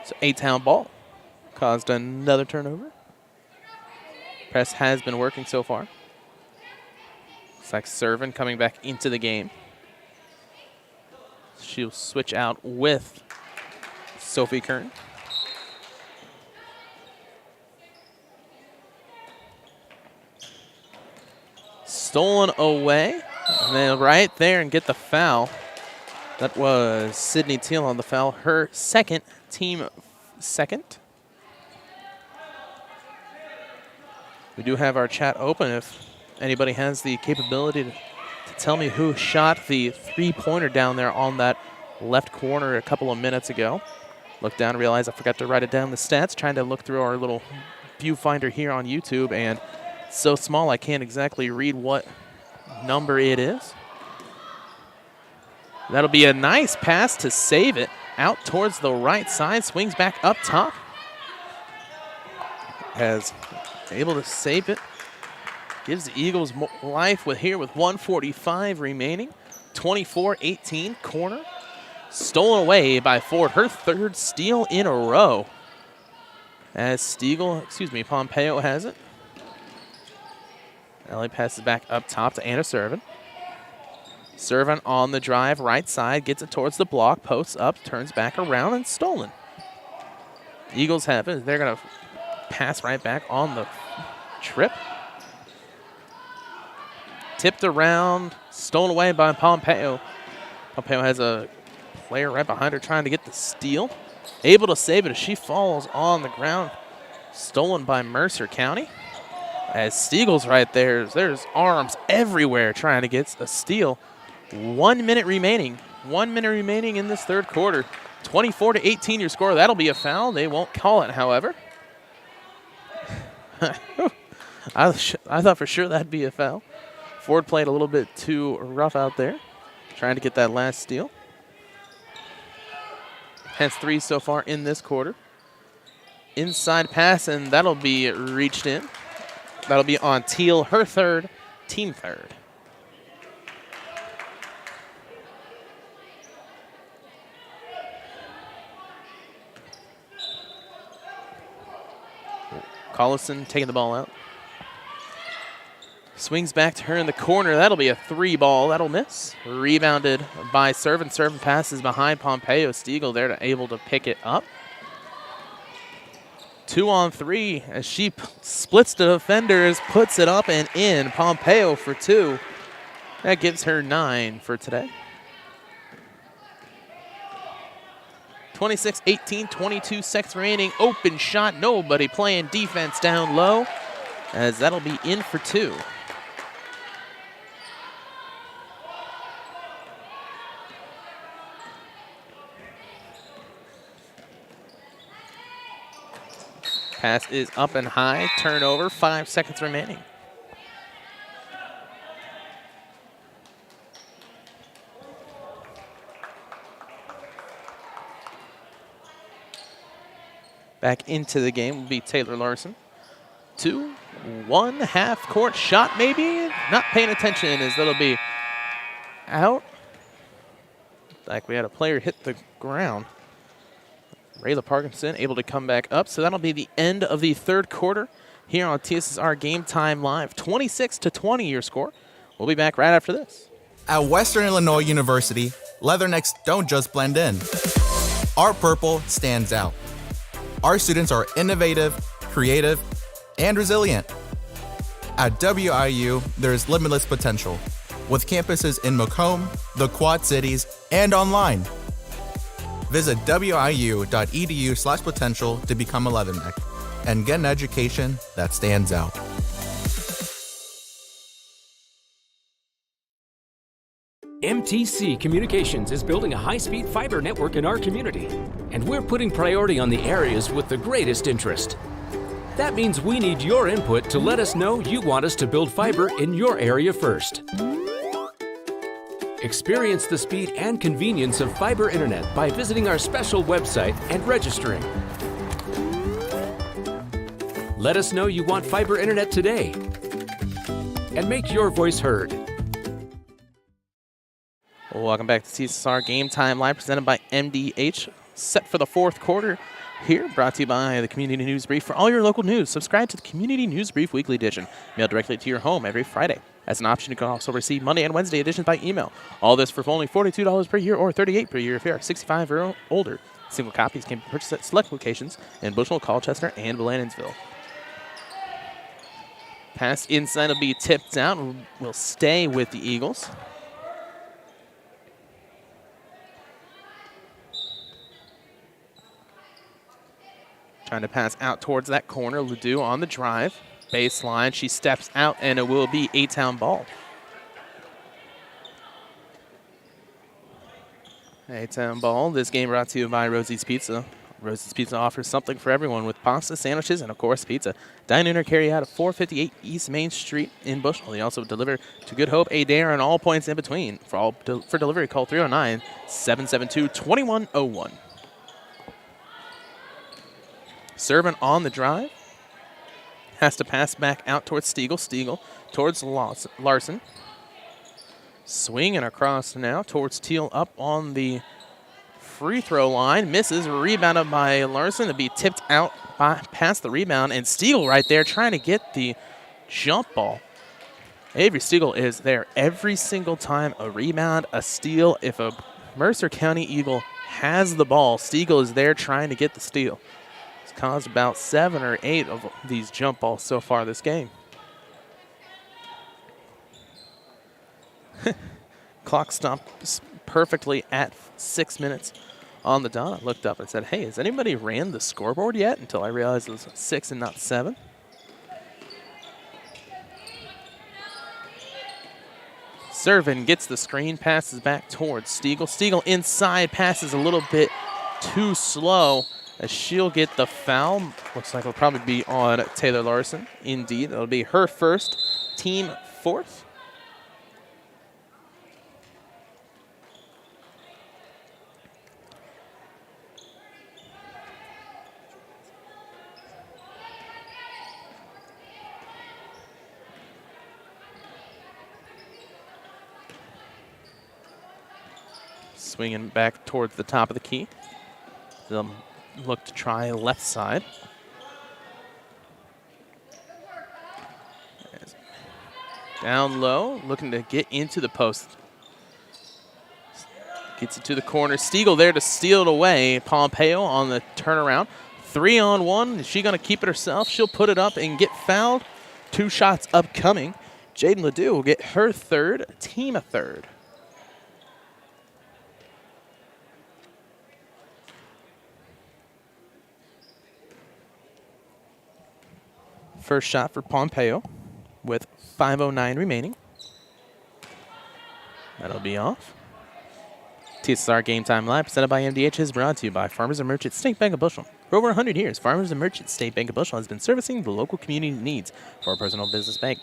So A-Town ball. Caused another turnover. Press has been working so far. It's like Servin coming back into the game. She'll switch out with Sophie Kern. Stolen away. And then right there and get the foul. That was Sydney Teal on the foul. Her second, team second. We do have our chat open if anybody has the capability to tell me who shot the three-pointer down there on that left corner a couple of minutes ago. Look down and realize I forgot to write it down, the stats. Trying to look through our little viewfinder here on YouTube, and it's so small I can't exactly read what number it is. That'll be a nice pass to save it. Out towards the right side, swings back up top. Has able to save it. Gives the Eagles life with 1:45 remaining. 24-18 corner. Stolen away by Ford. Her third steal in a row. As Pompeo has it. Ellie passes back up top to Anna Servin. Servin on the drive, right side, gets it towards the block, posts up, turns back around, and stolen. Eagles have it. They're going to pass right back on the trip. Tipped around, stolen away by Pompeo. Pompeo has a player right behind her trying to get the steal. Able to save it as she falls on the ground. Stolen by Mercer County. As Steagle's right there, there's arms everywhere trying to get a steal. 1 minute remaining. 1 minute remaining in this third quarter. 24-18 your score. That'll be a foul. They won't call it, however. I thought for sure that'd be a foul. Ford played a little bit too rough out there, trying to get that last steal. Has 3 so far in this quarter. Inside pass, and that'll be reached in. That'll be on Teal, her third, team third. Collison taking the ball out. Swings back to her in the corner. That'll be a 3 ball. That'll miss. Rebounded by Servin. Servin passes behind Pompeo. Stiegel there to able to pick it up. 2 on 3 as she splits the defenders, puts it up and in. Pompeo for 2. That gives her 9 for today. 26-18, 22 seconds remaining. Open shot. Nobody playing defense down low, as that'll be in for 2. Pass is up and high. Turnover. 5 seconds remaining. Back into the game will be Taylor Larson. 2, 1, half court shot maybe. Not paying attention as that'll be out. Like we had a player hit the ground. Rayla Parkinson able to come back up. So that'll be the end of the third quarter here on TSSR Game Time Live. 26-20 your score. We'll be back right after this. At Western Illinois University, Leathernecks don't just blend in. Our purple stands out. Our students are innovative, creative, and resilient. At WIU, there's limitless potential, with campuses in Macomb, the Quad Cities, and online. Visit wiu.edu/potential to become a Leatherneck and get an education that stands out. MTC Communications is building a high-speed fiber network in our community, and we're putting priority on the areas with the greatest interest. That means we need your input to let us know you want us to build fiber in your area first. Experience the speed and convenience of fiber internet by visiting our special website and registering. Let us know you want fiber internet today, and make your voice heard. Welcome back to TSSR Game Time Live, presented by MDH. Set for the fourth quarter here, brought to you by the Community News Brief. For all your local news, subscribe to the Community News Brief Weekly Edition, mailed directly to your home every Friday. As an option, you can also receive Monday and Wednesday editions by email. All this for only $42 per year or $38 per year if you are 65 or older. Single copies can be purchased at select locations in Bushnell, Colchester, and Blandonsville. Pass inside will be tipped out and will stay with the Eagles. Trying to pass out towards that corner. Ledoux on the drive. Baseline. She steps out, and it will be A-Town ball. A-Town ball. This game brought to you by Rosie's Pizza. Rosie's Pizza offers something for everyone with pasta, sandwiches, and, of course, pizza. Dine in or carry out at 458 East Main Street in Bushnell. They also deliver to Good Hope, Adair, and all points in between. For delivery, call 309-772-2101. Serving on the drive. Has to pass back out towards Stiegel. Stiegel towards Larson. Swinging across now towards Teal up on the free throw line. Misses. Rebounded by Larson to be tipped out past the rebound. And Stiegel right there trying to get the jump ball. Avery Stiegel is there every single time. A rebound, a steal. If a Mercer County Eagle has the ball, Stiegel is there trying to get the steal. Caused about 7 or 8 of these jump balls so far this game. Clock stopped perfectly at 6 minutes on the dot. I looked up and said, hey, has anybody ran the scoreboard yet? Until I realized it was 6 and not 7. Servin gets the screen, passes back towards Stiegel. Stiegel inside, passes a little bit too slow as she'll get the foul. Looks like it'll probably be on Taylor Larson. Indeed, it'll be her first, team fourth. Swinging back towards the top of the key. They'll look to try left side. Down low, looking to get into the post. Gets it to the corner. Stiegel there to steal it away. Pompeo on the turnaround. 3-on-1. Is she going to keep it herself? She'll put it up and get fouled. 2 shots upcoming. Jaden Ledoux will get her third, team a third. First shot for Pompeo with 5:09 remaining. That'll be off. TSSR Game Time Live, presented by MDH, is brought to you by Farmers and Merchants State Bank of Bushel. For over 100 years, Farmers and Merchants State Bank of Bushel has been servicing the local community needs for a personal business bank,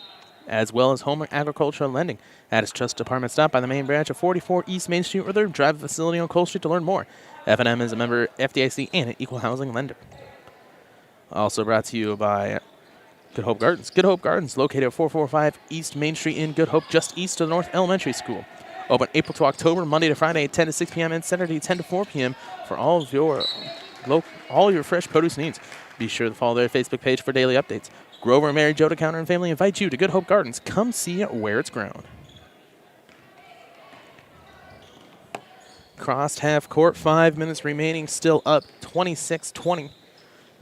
as well as home and agricultural lending. At its trust department, stop by the main branch of 44 East Main Street or their drive facility on Cole Street to learn more. F&M is a member FDIC and an equal housing lender. Also brought to you by Good Hope Gardens. Good Hope Gardens, located at 445 East Main Street in Good Hope, just east of the North Elementary School. Open April to October, Monday to Friday, 10 to 6 p.m. and Saturday, 10 to 4 p.m. for all of your fresh produce needs. Be sure to follow their Facebook page for daily updates. Grover, Mary, Joe, Counter, and family invite you to Good Hope Gardens. Come see where it's grown. Crossed half court, 5 minutes remaining, still up 26-20.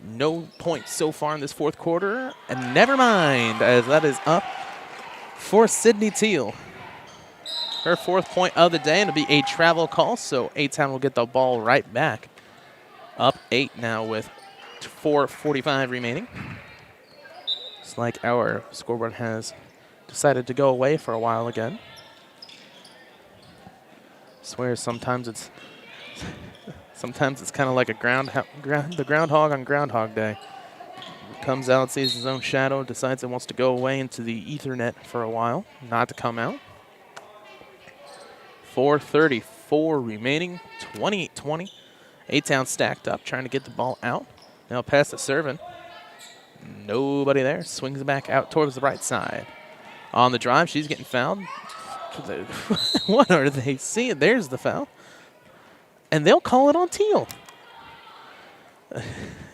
No points so far in this fourth quarter, and never mind, as that is up for Sydney Teal. Her 4th point of the day, and it'll be a travel call, so A-Town will get the ball right back. Up 8 now with 4:45 remaining. It's like our scoreboard has decided to go away for a while again. I swear sometimes it's kind of like the groundhog on Groundhog Day. Comes out, sees his own shadow, decides it wants to go away into the Ethernet for a while, not to come out. 4:34 remaining, 28-20. A-Town stacked up, trying to get the ball out. Now pass to Servin. Nobody there. Swings it back out towards the right side. On the drive, she's getting fouled. What are they seeing? There's the foul. And they'll call it on Teal.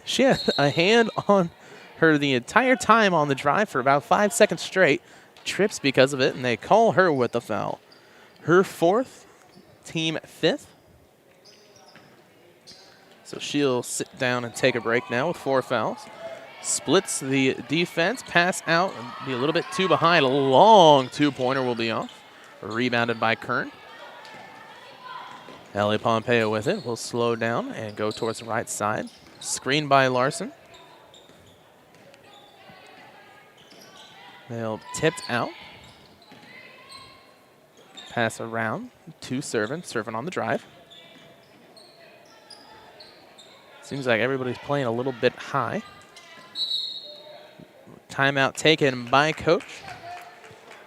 She had a hand on her the entire time on the drive for about 5 seconds straight. Trips because of it, and they call her with the foul. Her 4th, team 5th. So she'll sit down and take a break now with 4 fouls. Splits the defense, pass out, and be a little bit too behind. A long 2-pointer will be off. Rebounded by Kern. Ellie Pompeo with it will slow down and go towards the right side. Screened by Larson. They'll tipped out. Pass around to Servin. Servin on the drive. Seems like everybody's playing a little bit high. Timeout taken by Coach.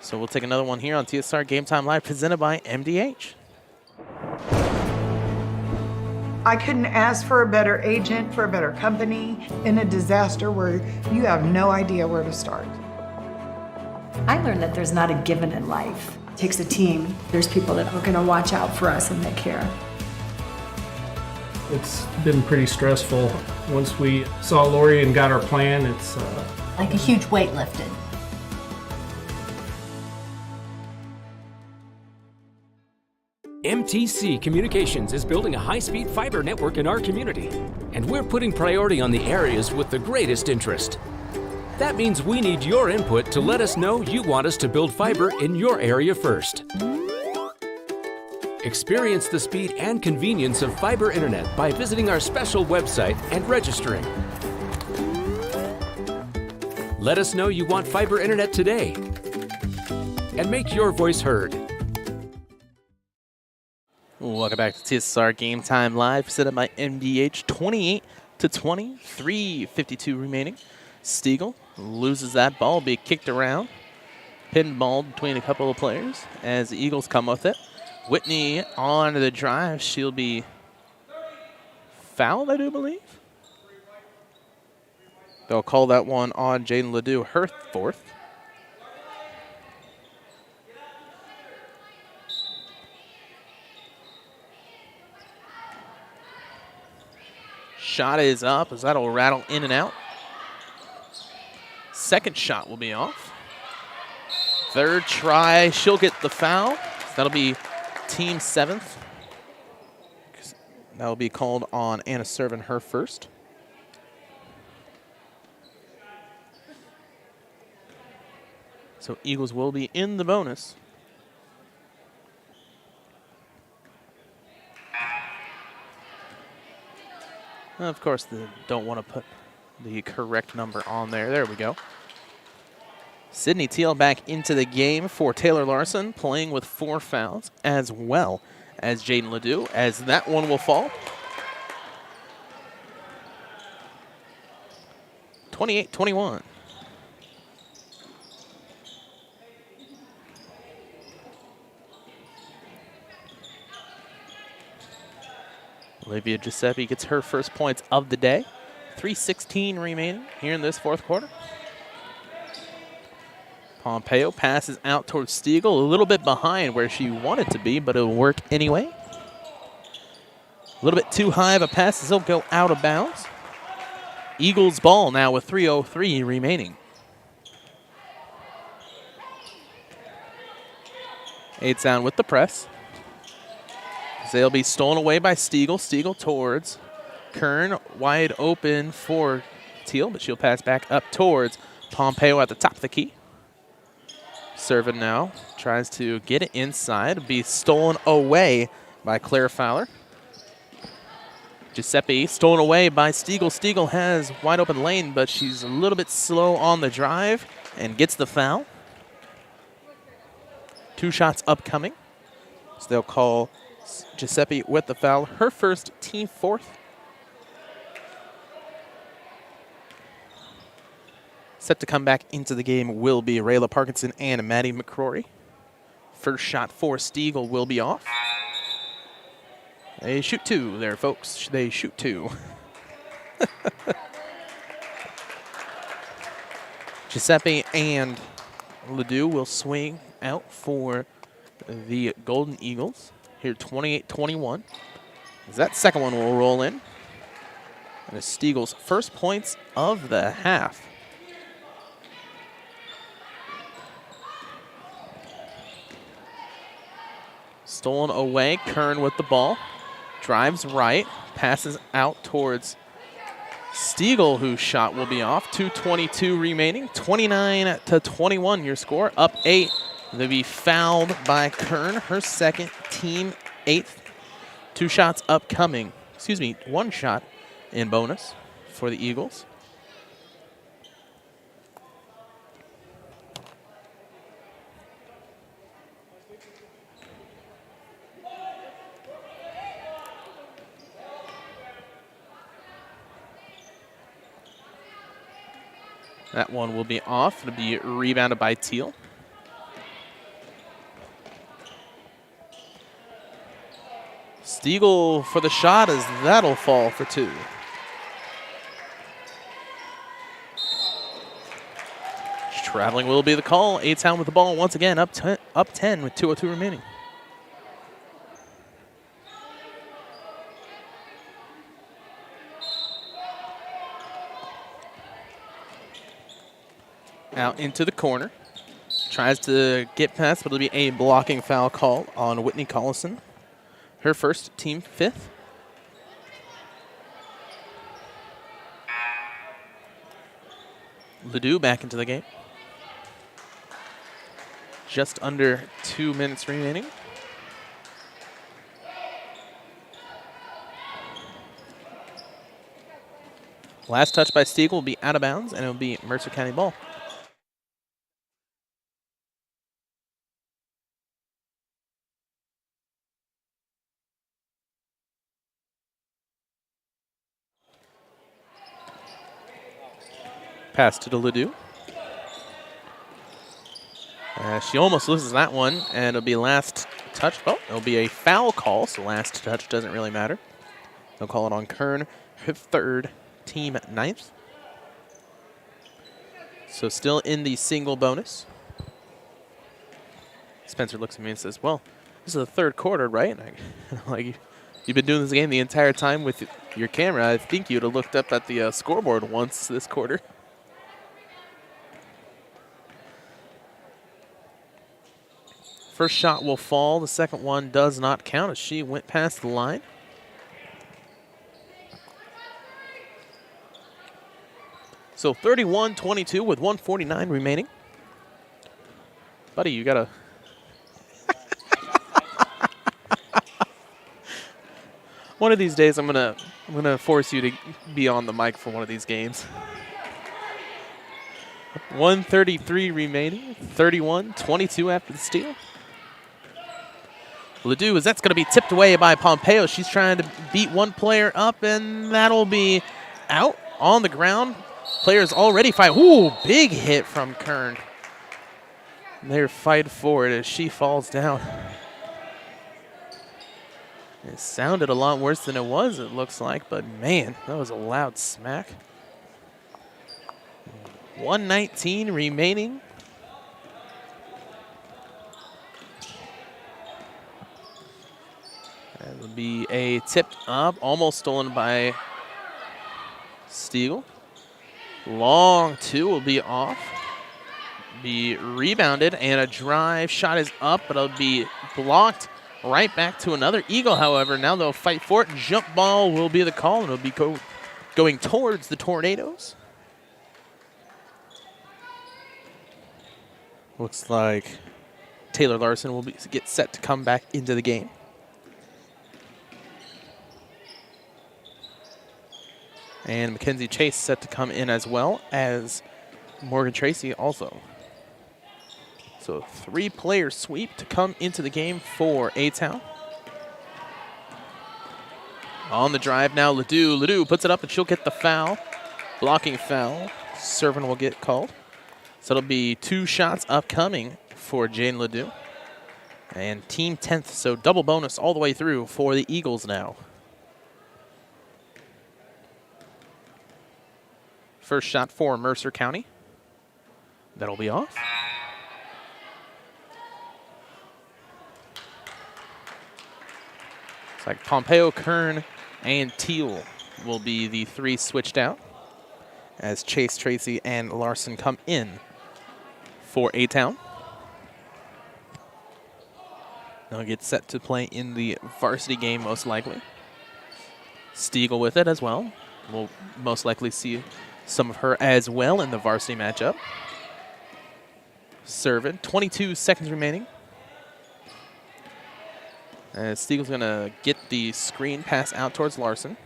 So we'll take another one here on TSSR Game Time Live, presented by MDH. I couldn't ask for a better agent, for a better company in a disaster where you have no idea where to start. I learned that there's not a given in life. It takes a team. There's people that are going to watch out for us and that care. It's been pretty stressful. Once we saw Lori and got our plan, it's like a huge weight lifted. MTC Communications is building a high-speed fiber network in our community, and we're putting priority on the areas with the greatest interest. That means we need your input to let us know you want us to build fiber in your area first. Experience the speed and convenience of fiber internet by visiting our special website and registering. Let us know you want fiber internet today and make your voice heard. Welcome back to TSSR Game Time Live, set up by MDH, 28-20, 3:52 remaining. Stiegel loses that ball, be kicked around, pinballed between a couple of players as the Eagles come with it. Whitney on the drive, she'll be fouled, I do believe. They'll call that one on Jaden Ledoux, her fourth. Shot is up as that'll rattle in and out. Second shot will be off. Third try, she'll get the foul. That'll be team seventh. That'll be called on Anna Servin, her first. So Eagles will be in the bonus. Of course, they don't want to put the correct number on there. There we go. Sydney Teal back into the game for Taylor Larson, playing with 4 fouls, as well as Jaden Ledoux, as that one will fall. 28-21. Olivia Giuseppe gets her first points of the day. 3:16 remaining here in this fourth quarter. Pompeo passes out towards Stiegel, a little bit behind where she wanted to be, but it'll work anyway. A little bit too high of a pass as it'll go out of bounds. Eagles ball now with 3:03 remaining. Aidsound with the press. They'll be stolen away by Stiegel. Stiegel towards Kern, wide open for Teal, but she'll pass back up towards Pompeo at the top of the key. Servin now tries to get it inside, be stolen away by Claire Fowler. Giuseppe stolen away by Stiegel. Stiegel has wide open lane, but she's a little bit slow on the drive and gets the foul. 2 shots upcoming. So they'll call Giuseppe with the foul, her first, team fourth. Set to come back into the game will be Rayla Parkinson and Maddie McCrory. First shot for Stiegel will be off. They shoot 2 there, folks. They shoot 2. Giuseppe and Ledoux will swing out for the Golden Eagles. Here, 28-21. As that second one will roll in. And it's Stiegel's first points of the half. Stolen away, Kern with the ball. Drives right, passes out towards Stiegel, whose shot will be off. 2:22 remaining, 29-21 your score, up 8. They'll be fouled by Kern, her second, team 8th. 2 shots upcoming, 1 shot in bonus for the Eagles. That one will be off. It'll be rebounded by Teal. Stiegel for the shot as that'll fall for 2. Traveling will be the call. A-Town with the ball once again, up 10 with 2:02 remaining. Out into the corner. Tries to get past, but it'll be a blocking foul call on Whitney Collison. Her first, team 5th. Ledoux back into the game. Just under 2 minutes remaining. Last touch by Stiegel will be out of bounds, and it'll be Mercer County ball. Pass to Ledoux. She almost loses that one, and it'll be last touch. Oh, it'll be a foul call, so last touch doesn't really matter. They'll call it on Kern, her third, team 9th. So still in the single bonus. Spencer looks at me and says, well, this is the third quarter, right? And I'm like, you've been doing this game the entire time with your camera. I think you'd have looked up at the scoreboard once this quarter. First shot will fall. The second one does not count as she went past the line. So 31-22 with 1:49 remaining. Buddy, you gotta... One of these days I'm gonna force you to be on the mic for one of these games. 1:33 remaining. 31-22 after the steal. Ledoux, that's going to be tipped away by Pompeo. She's trying to beat one player up, and that'll be out on the ground. Players already fight. Ooh, big hit from Kern. They're fighting for it as she falls down. It sounded a lot worse than it was, it looks like, but man, that was a loud smack. 1:19 remaining. That would be a tipped up, almost stolen by Stiegel. Long two will be off. Be rebounded, and a drive shot is up, but it'll be blocked right back to another Eagle, however. Now they'll fight for it. Jump ball will be the call, and it'll be going towards the Tornadoes. Looks like Taylor Larson will get set to come back into the game. And Mackenzie Chase set to come in as well as Morgan Tracy also. So 3-player sweep to come into the game for A-Town. On the drive now, Ledoux. Ledoux puts it up and she'll get the foul. Blocking foul. Serving will get called. So it'll be 2 shots upcoming for Jane Ledoux. And team 10th, so double bonus all the way through for the Eagles now. First shot for Mercer County. That'll be off. It's like Pompeo, Kern, and Teal will be the 3 switched out as Chase, Tracy, and Larson come in for A-Town. They'll get set to play in the varsity game most likely. Stiegel with it as well. We'll most likely see some of her as well in the varsity matchup. Serving, 22 seconds remaining. And Stiegel's gonna get the screen pass out towards Larson.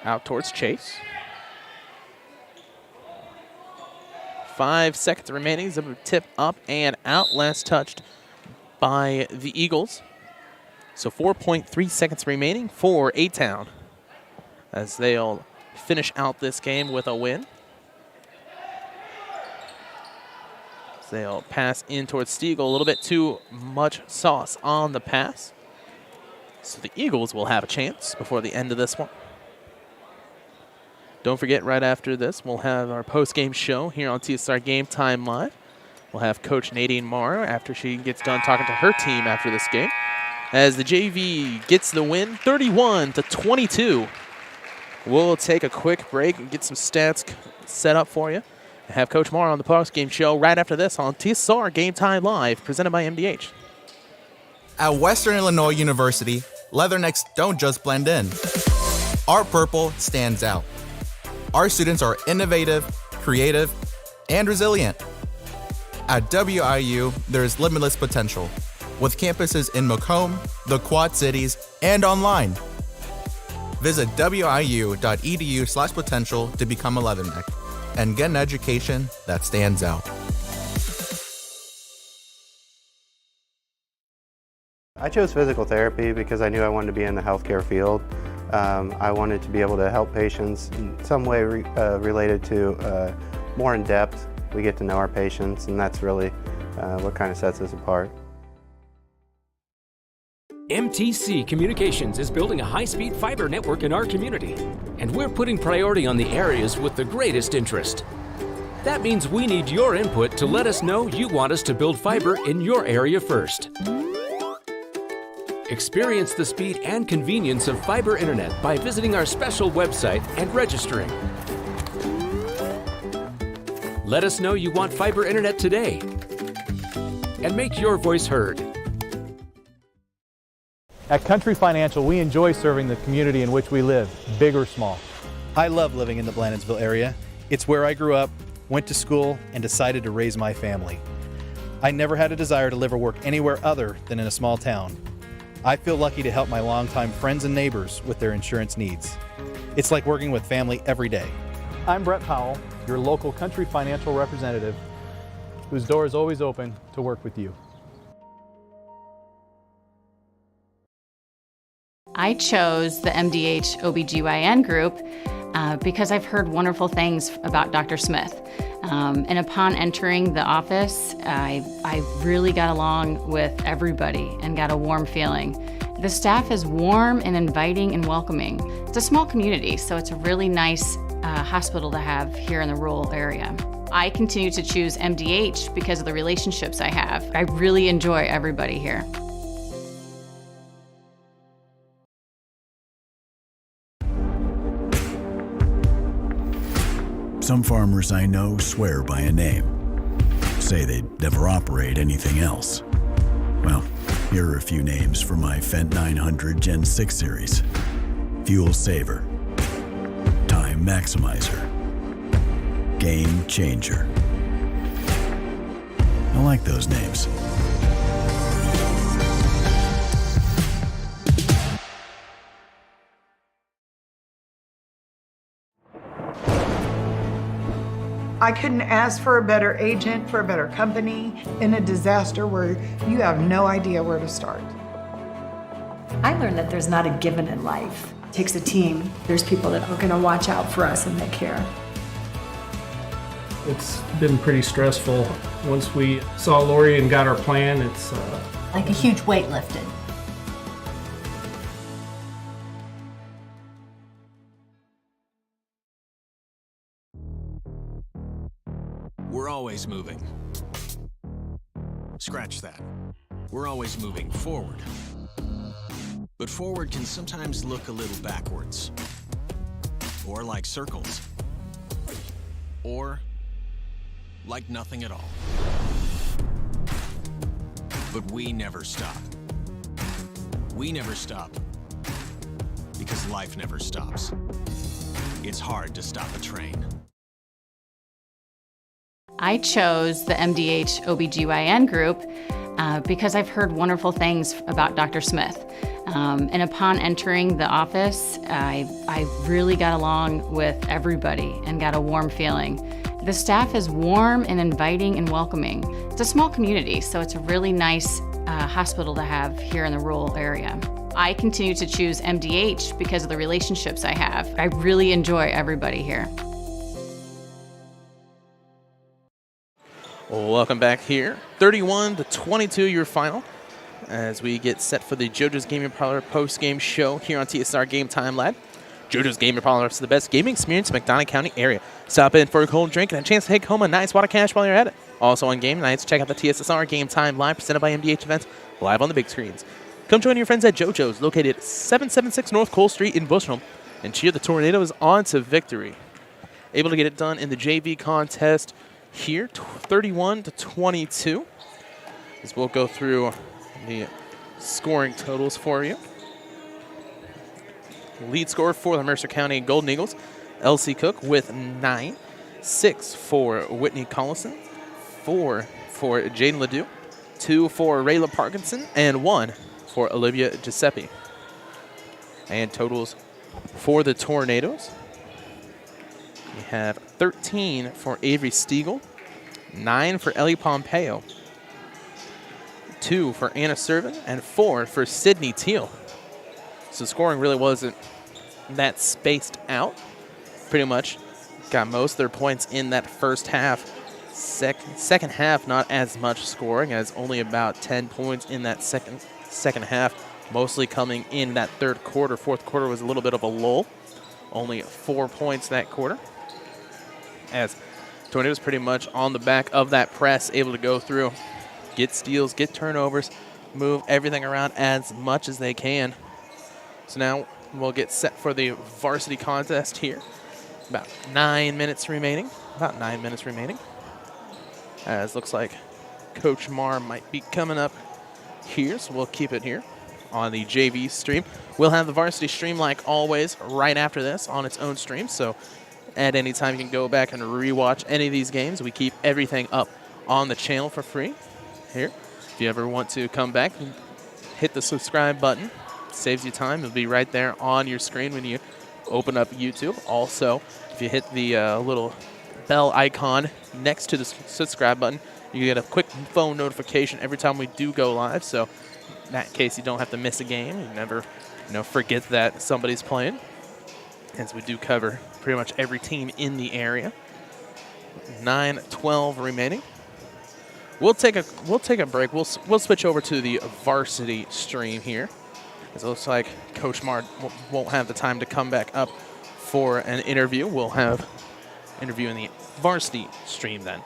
Out towards Chase. 5 seconds remaining. It's a tip up and out. Last touched by the Eagles. So 4.3 seconds remaining for A-Town as they'll finish out this game with a win. So they'll pass in towards Stiegel. A little bit too much sauce on the pass. So the Eagles will have a chance before the end of this one. Don't forget, right after this, we'll have our post-game show here on TSSR Game Time Live. We'll have Coach Nadine Morrow after she gets done talking to her team after this game, as the JV gets the win, 31-22. We'll take a quick break and get some stats set up for you. And have Coach Morrow on the post-game show right after this on TSSR Game Time Live, presented by MDH. At Western Illinois University, leathernecks don't just blend in. Our purple stands out. Our students are innovative, creative, and resilient. At WIU, there is limitless potential, with campuses in Macomb, the Quad Cities, and online. Visit wiu.edu/potential to become a Leatherneck and get an education that stands out. I chose physical therapy because I knew I wanted to be in the healthcare field. I wanted to be able to help patients in some way related to more in depth. We get to know our patients, and that's really what kind of sets us apart. MTC Communications is building a high-speed fiber network in our community, and we're putting priority on the areas with the greatest interest. That means we need your input to let us know you want us to build fiber in your area first. Experience the speed and convenience of fiber internet by visiting our special website and registering. Let us know you want fiber internet today and make your voice heard. At Country Financial, we enjoy serving the community in which we live, big or small. I love living in the Blandonsville area. It's where I grew up, went to school, and decided to raise my family. I never had a desire to live or work anywhere other than in a small town. I feel lucky to help my longtime friends and neighbors with their insurance needs. It's like working with family every day. I'm Brett Powell, your local Country Financial representative, whose door is always open to work with you. I chose the MDH OBGYN group because I've heard wonderful things about Dr. Smith. And upon entering the office, I really got along with everybody and got a warm feeling. The staff is warm and inviting and welcoming. It's a small community, so it's a really nice hospital to have here in the rural area. I continue to choose MDH because of the relationships I have. I really enjoy everybody here. Some farmers I know swear by a name, say they'd never operate anything else. Well, here are a few names for my Fendt 900 Gen 6 series. Fuel Saver, Time Maximizer, Game Changer. I like those names. I couldn't ask for a better agent, for a better company in a disaster where you have no idea where to start. I learned that there's not a given in life. It takes a team. There's people that are going to watch out for us and that care. It's been pretty stressful. Once we saw Lori and got our plan, it's Like a huge weight lifted. We're always moving. Scratch that. We're always moving forward. But forward can sometimes look a little backwards. Or like circles. Or like nothing at all. But we never stop. We never stop because life never stops. It's hard to stop a train. I chose the MDH OBGYN group because I've heard wonderful things about Dr. Smith. And upon entering the office, I really got along with everybody and got a warm feeling. The staff is warm and inviting and welcoming. It's a small community, so it's a really nice hospital to have here in the rural area. I continue to choose MDH because of the relationships I have. I really enjoy everybody here. Welcome back here. 31-22 your final as we get set for the JoJo's Gaming Parlor post-game show here on TSSR Game Time Live. JoJo's Gaming Parlor is the best gaming experience in the McDonough County area. Stop in for a cold drink and a chance to take home a nice wad of cash while you're at it. Also on game nights, check out the TSSR Game Time Live presented by MDH Events live on the big screens. Come join your friends at JoJo's located at 776 North Cole Street in Bushnell and cheer the Tornadoes on to victory. Able to get it done in the JV contest here, 31-22. As we'll go through the scoring totals for you. Lead scorer for the Mercer County Golden Eagles, Elsie Cook with 9, 6 for Whitney Collison, 4 for Jaden Ledoux, 2 for Rayla Parkinson, and 1 for Olivia Giuseppe. And totals For the Tornadoes, we have 13 for Avery Stiegel, 9 for Ellie Pompeo, 2 for Anna Servin, and 4 for Sydney Teal. So scoring really wasn't that spaced out. Pretty much got most of their points in that first half. Second half, not as much scoring, as only about 10 points in that second half, mostly coming in that third quarter. Fourth quarter was a little bit of a lull. Only 4 points that quarter, as Tornadoes pretty much on the back of that press, able to go through, get steals, get turnovers, move everything around as much as they can. So now we'll get set for the varsity contest here. About 9 minutes remaining. As looks like Coach Marr might be coming up here, so we'll keep it here on the JV stream. We'll have the varsity stream, like always, right after this on its own stream. So at any time, you can go back and rewatch any of these games. We keep everything up on the channel for free here. If you ever want to come back, hit the subscribe button. Saves you time. It'll be right there on your screen when you open up YouTube. Also, if you hit the little bell icon next to the subscribe button, you get a quick phone notification every time we do go live. So in that case, you don't have to miss a game. You never forget that somebody's playing, as we do cover pretty much every team in the area. 9:12 remaining. We'll take a break. We'll switch over to the varsity stream here. It looks like Coach Marr won't have the time to come back up for an interview. We'll have interview in the varsity stream then.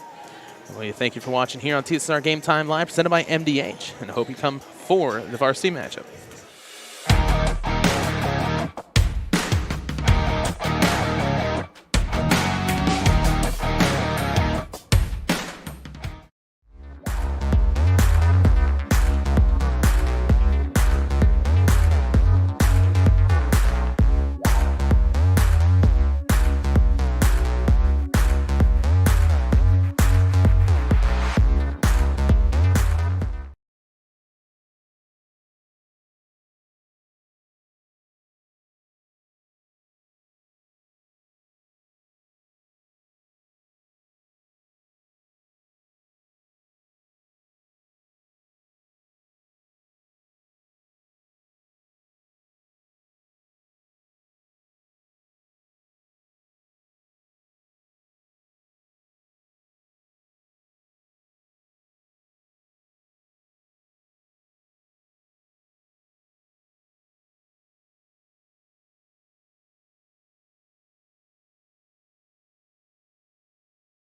Well, thank you for watching here on TSSR Game Time Live, presented by MDH, and I hope you come for the varsity matchup.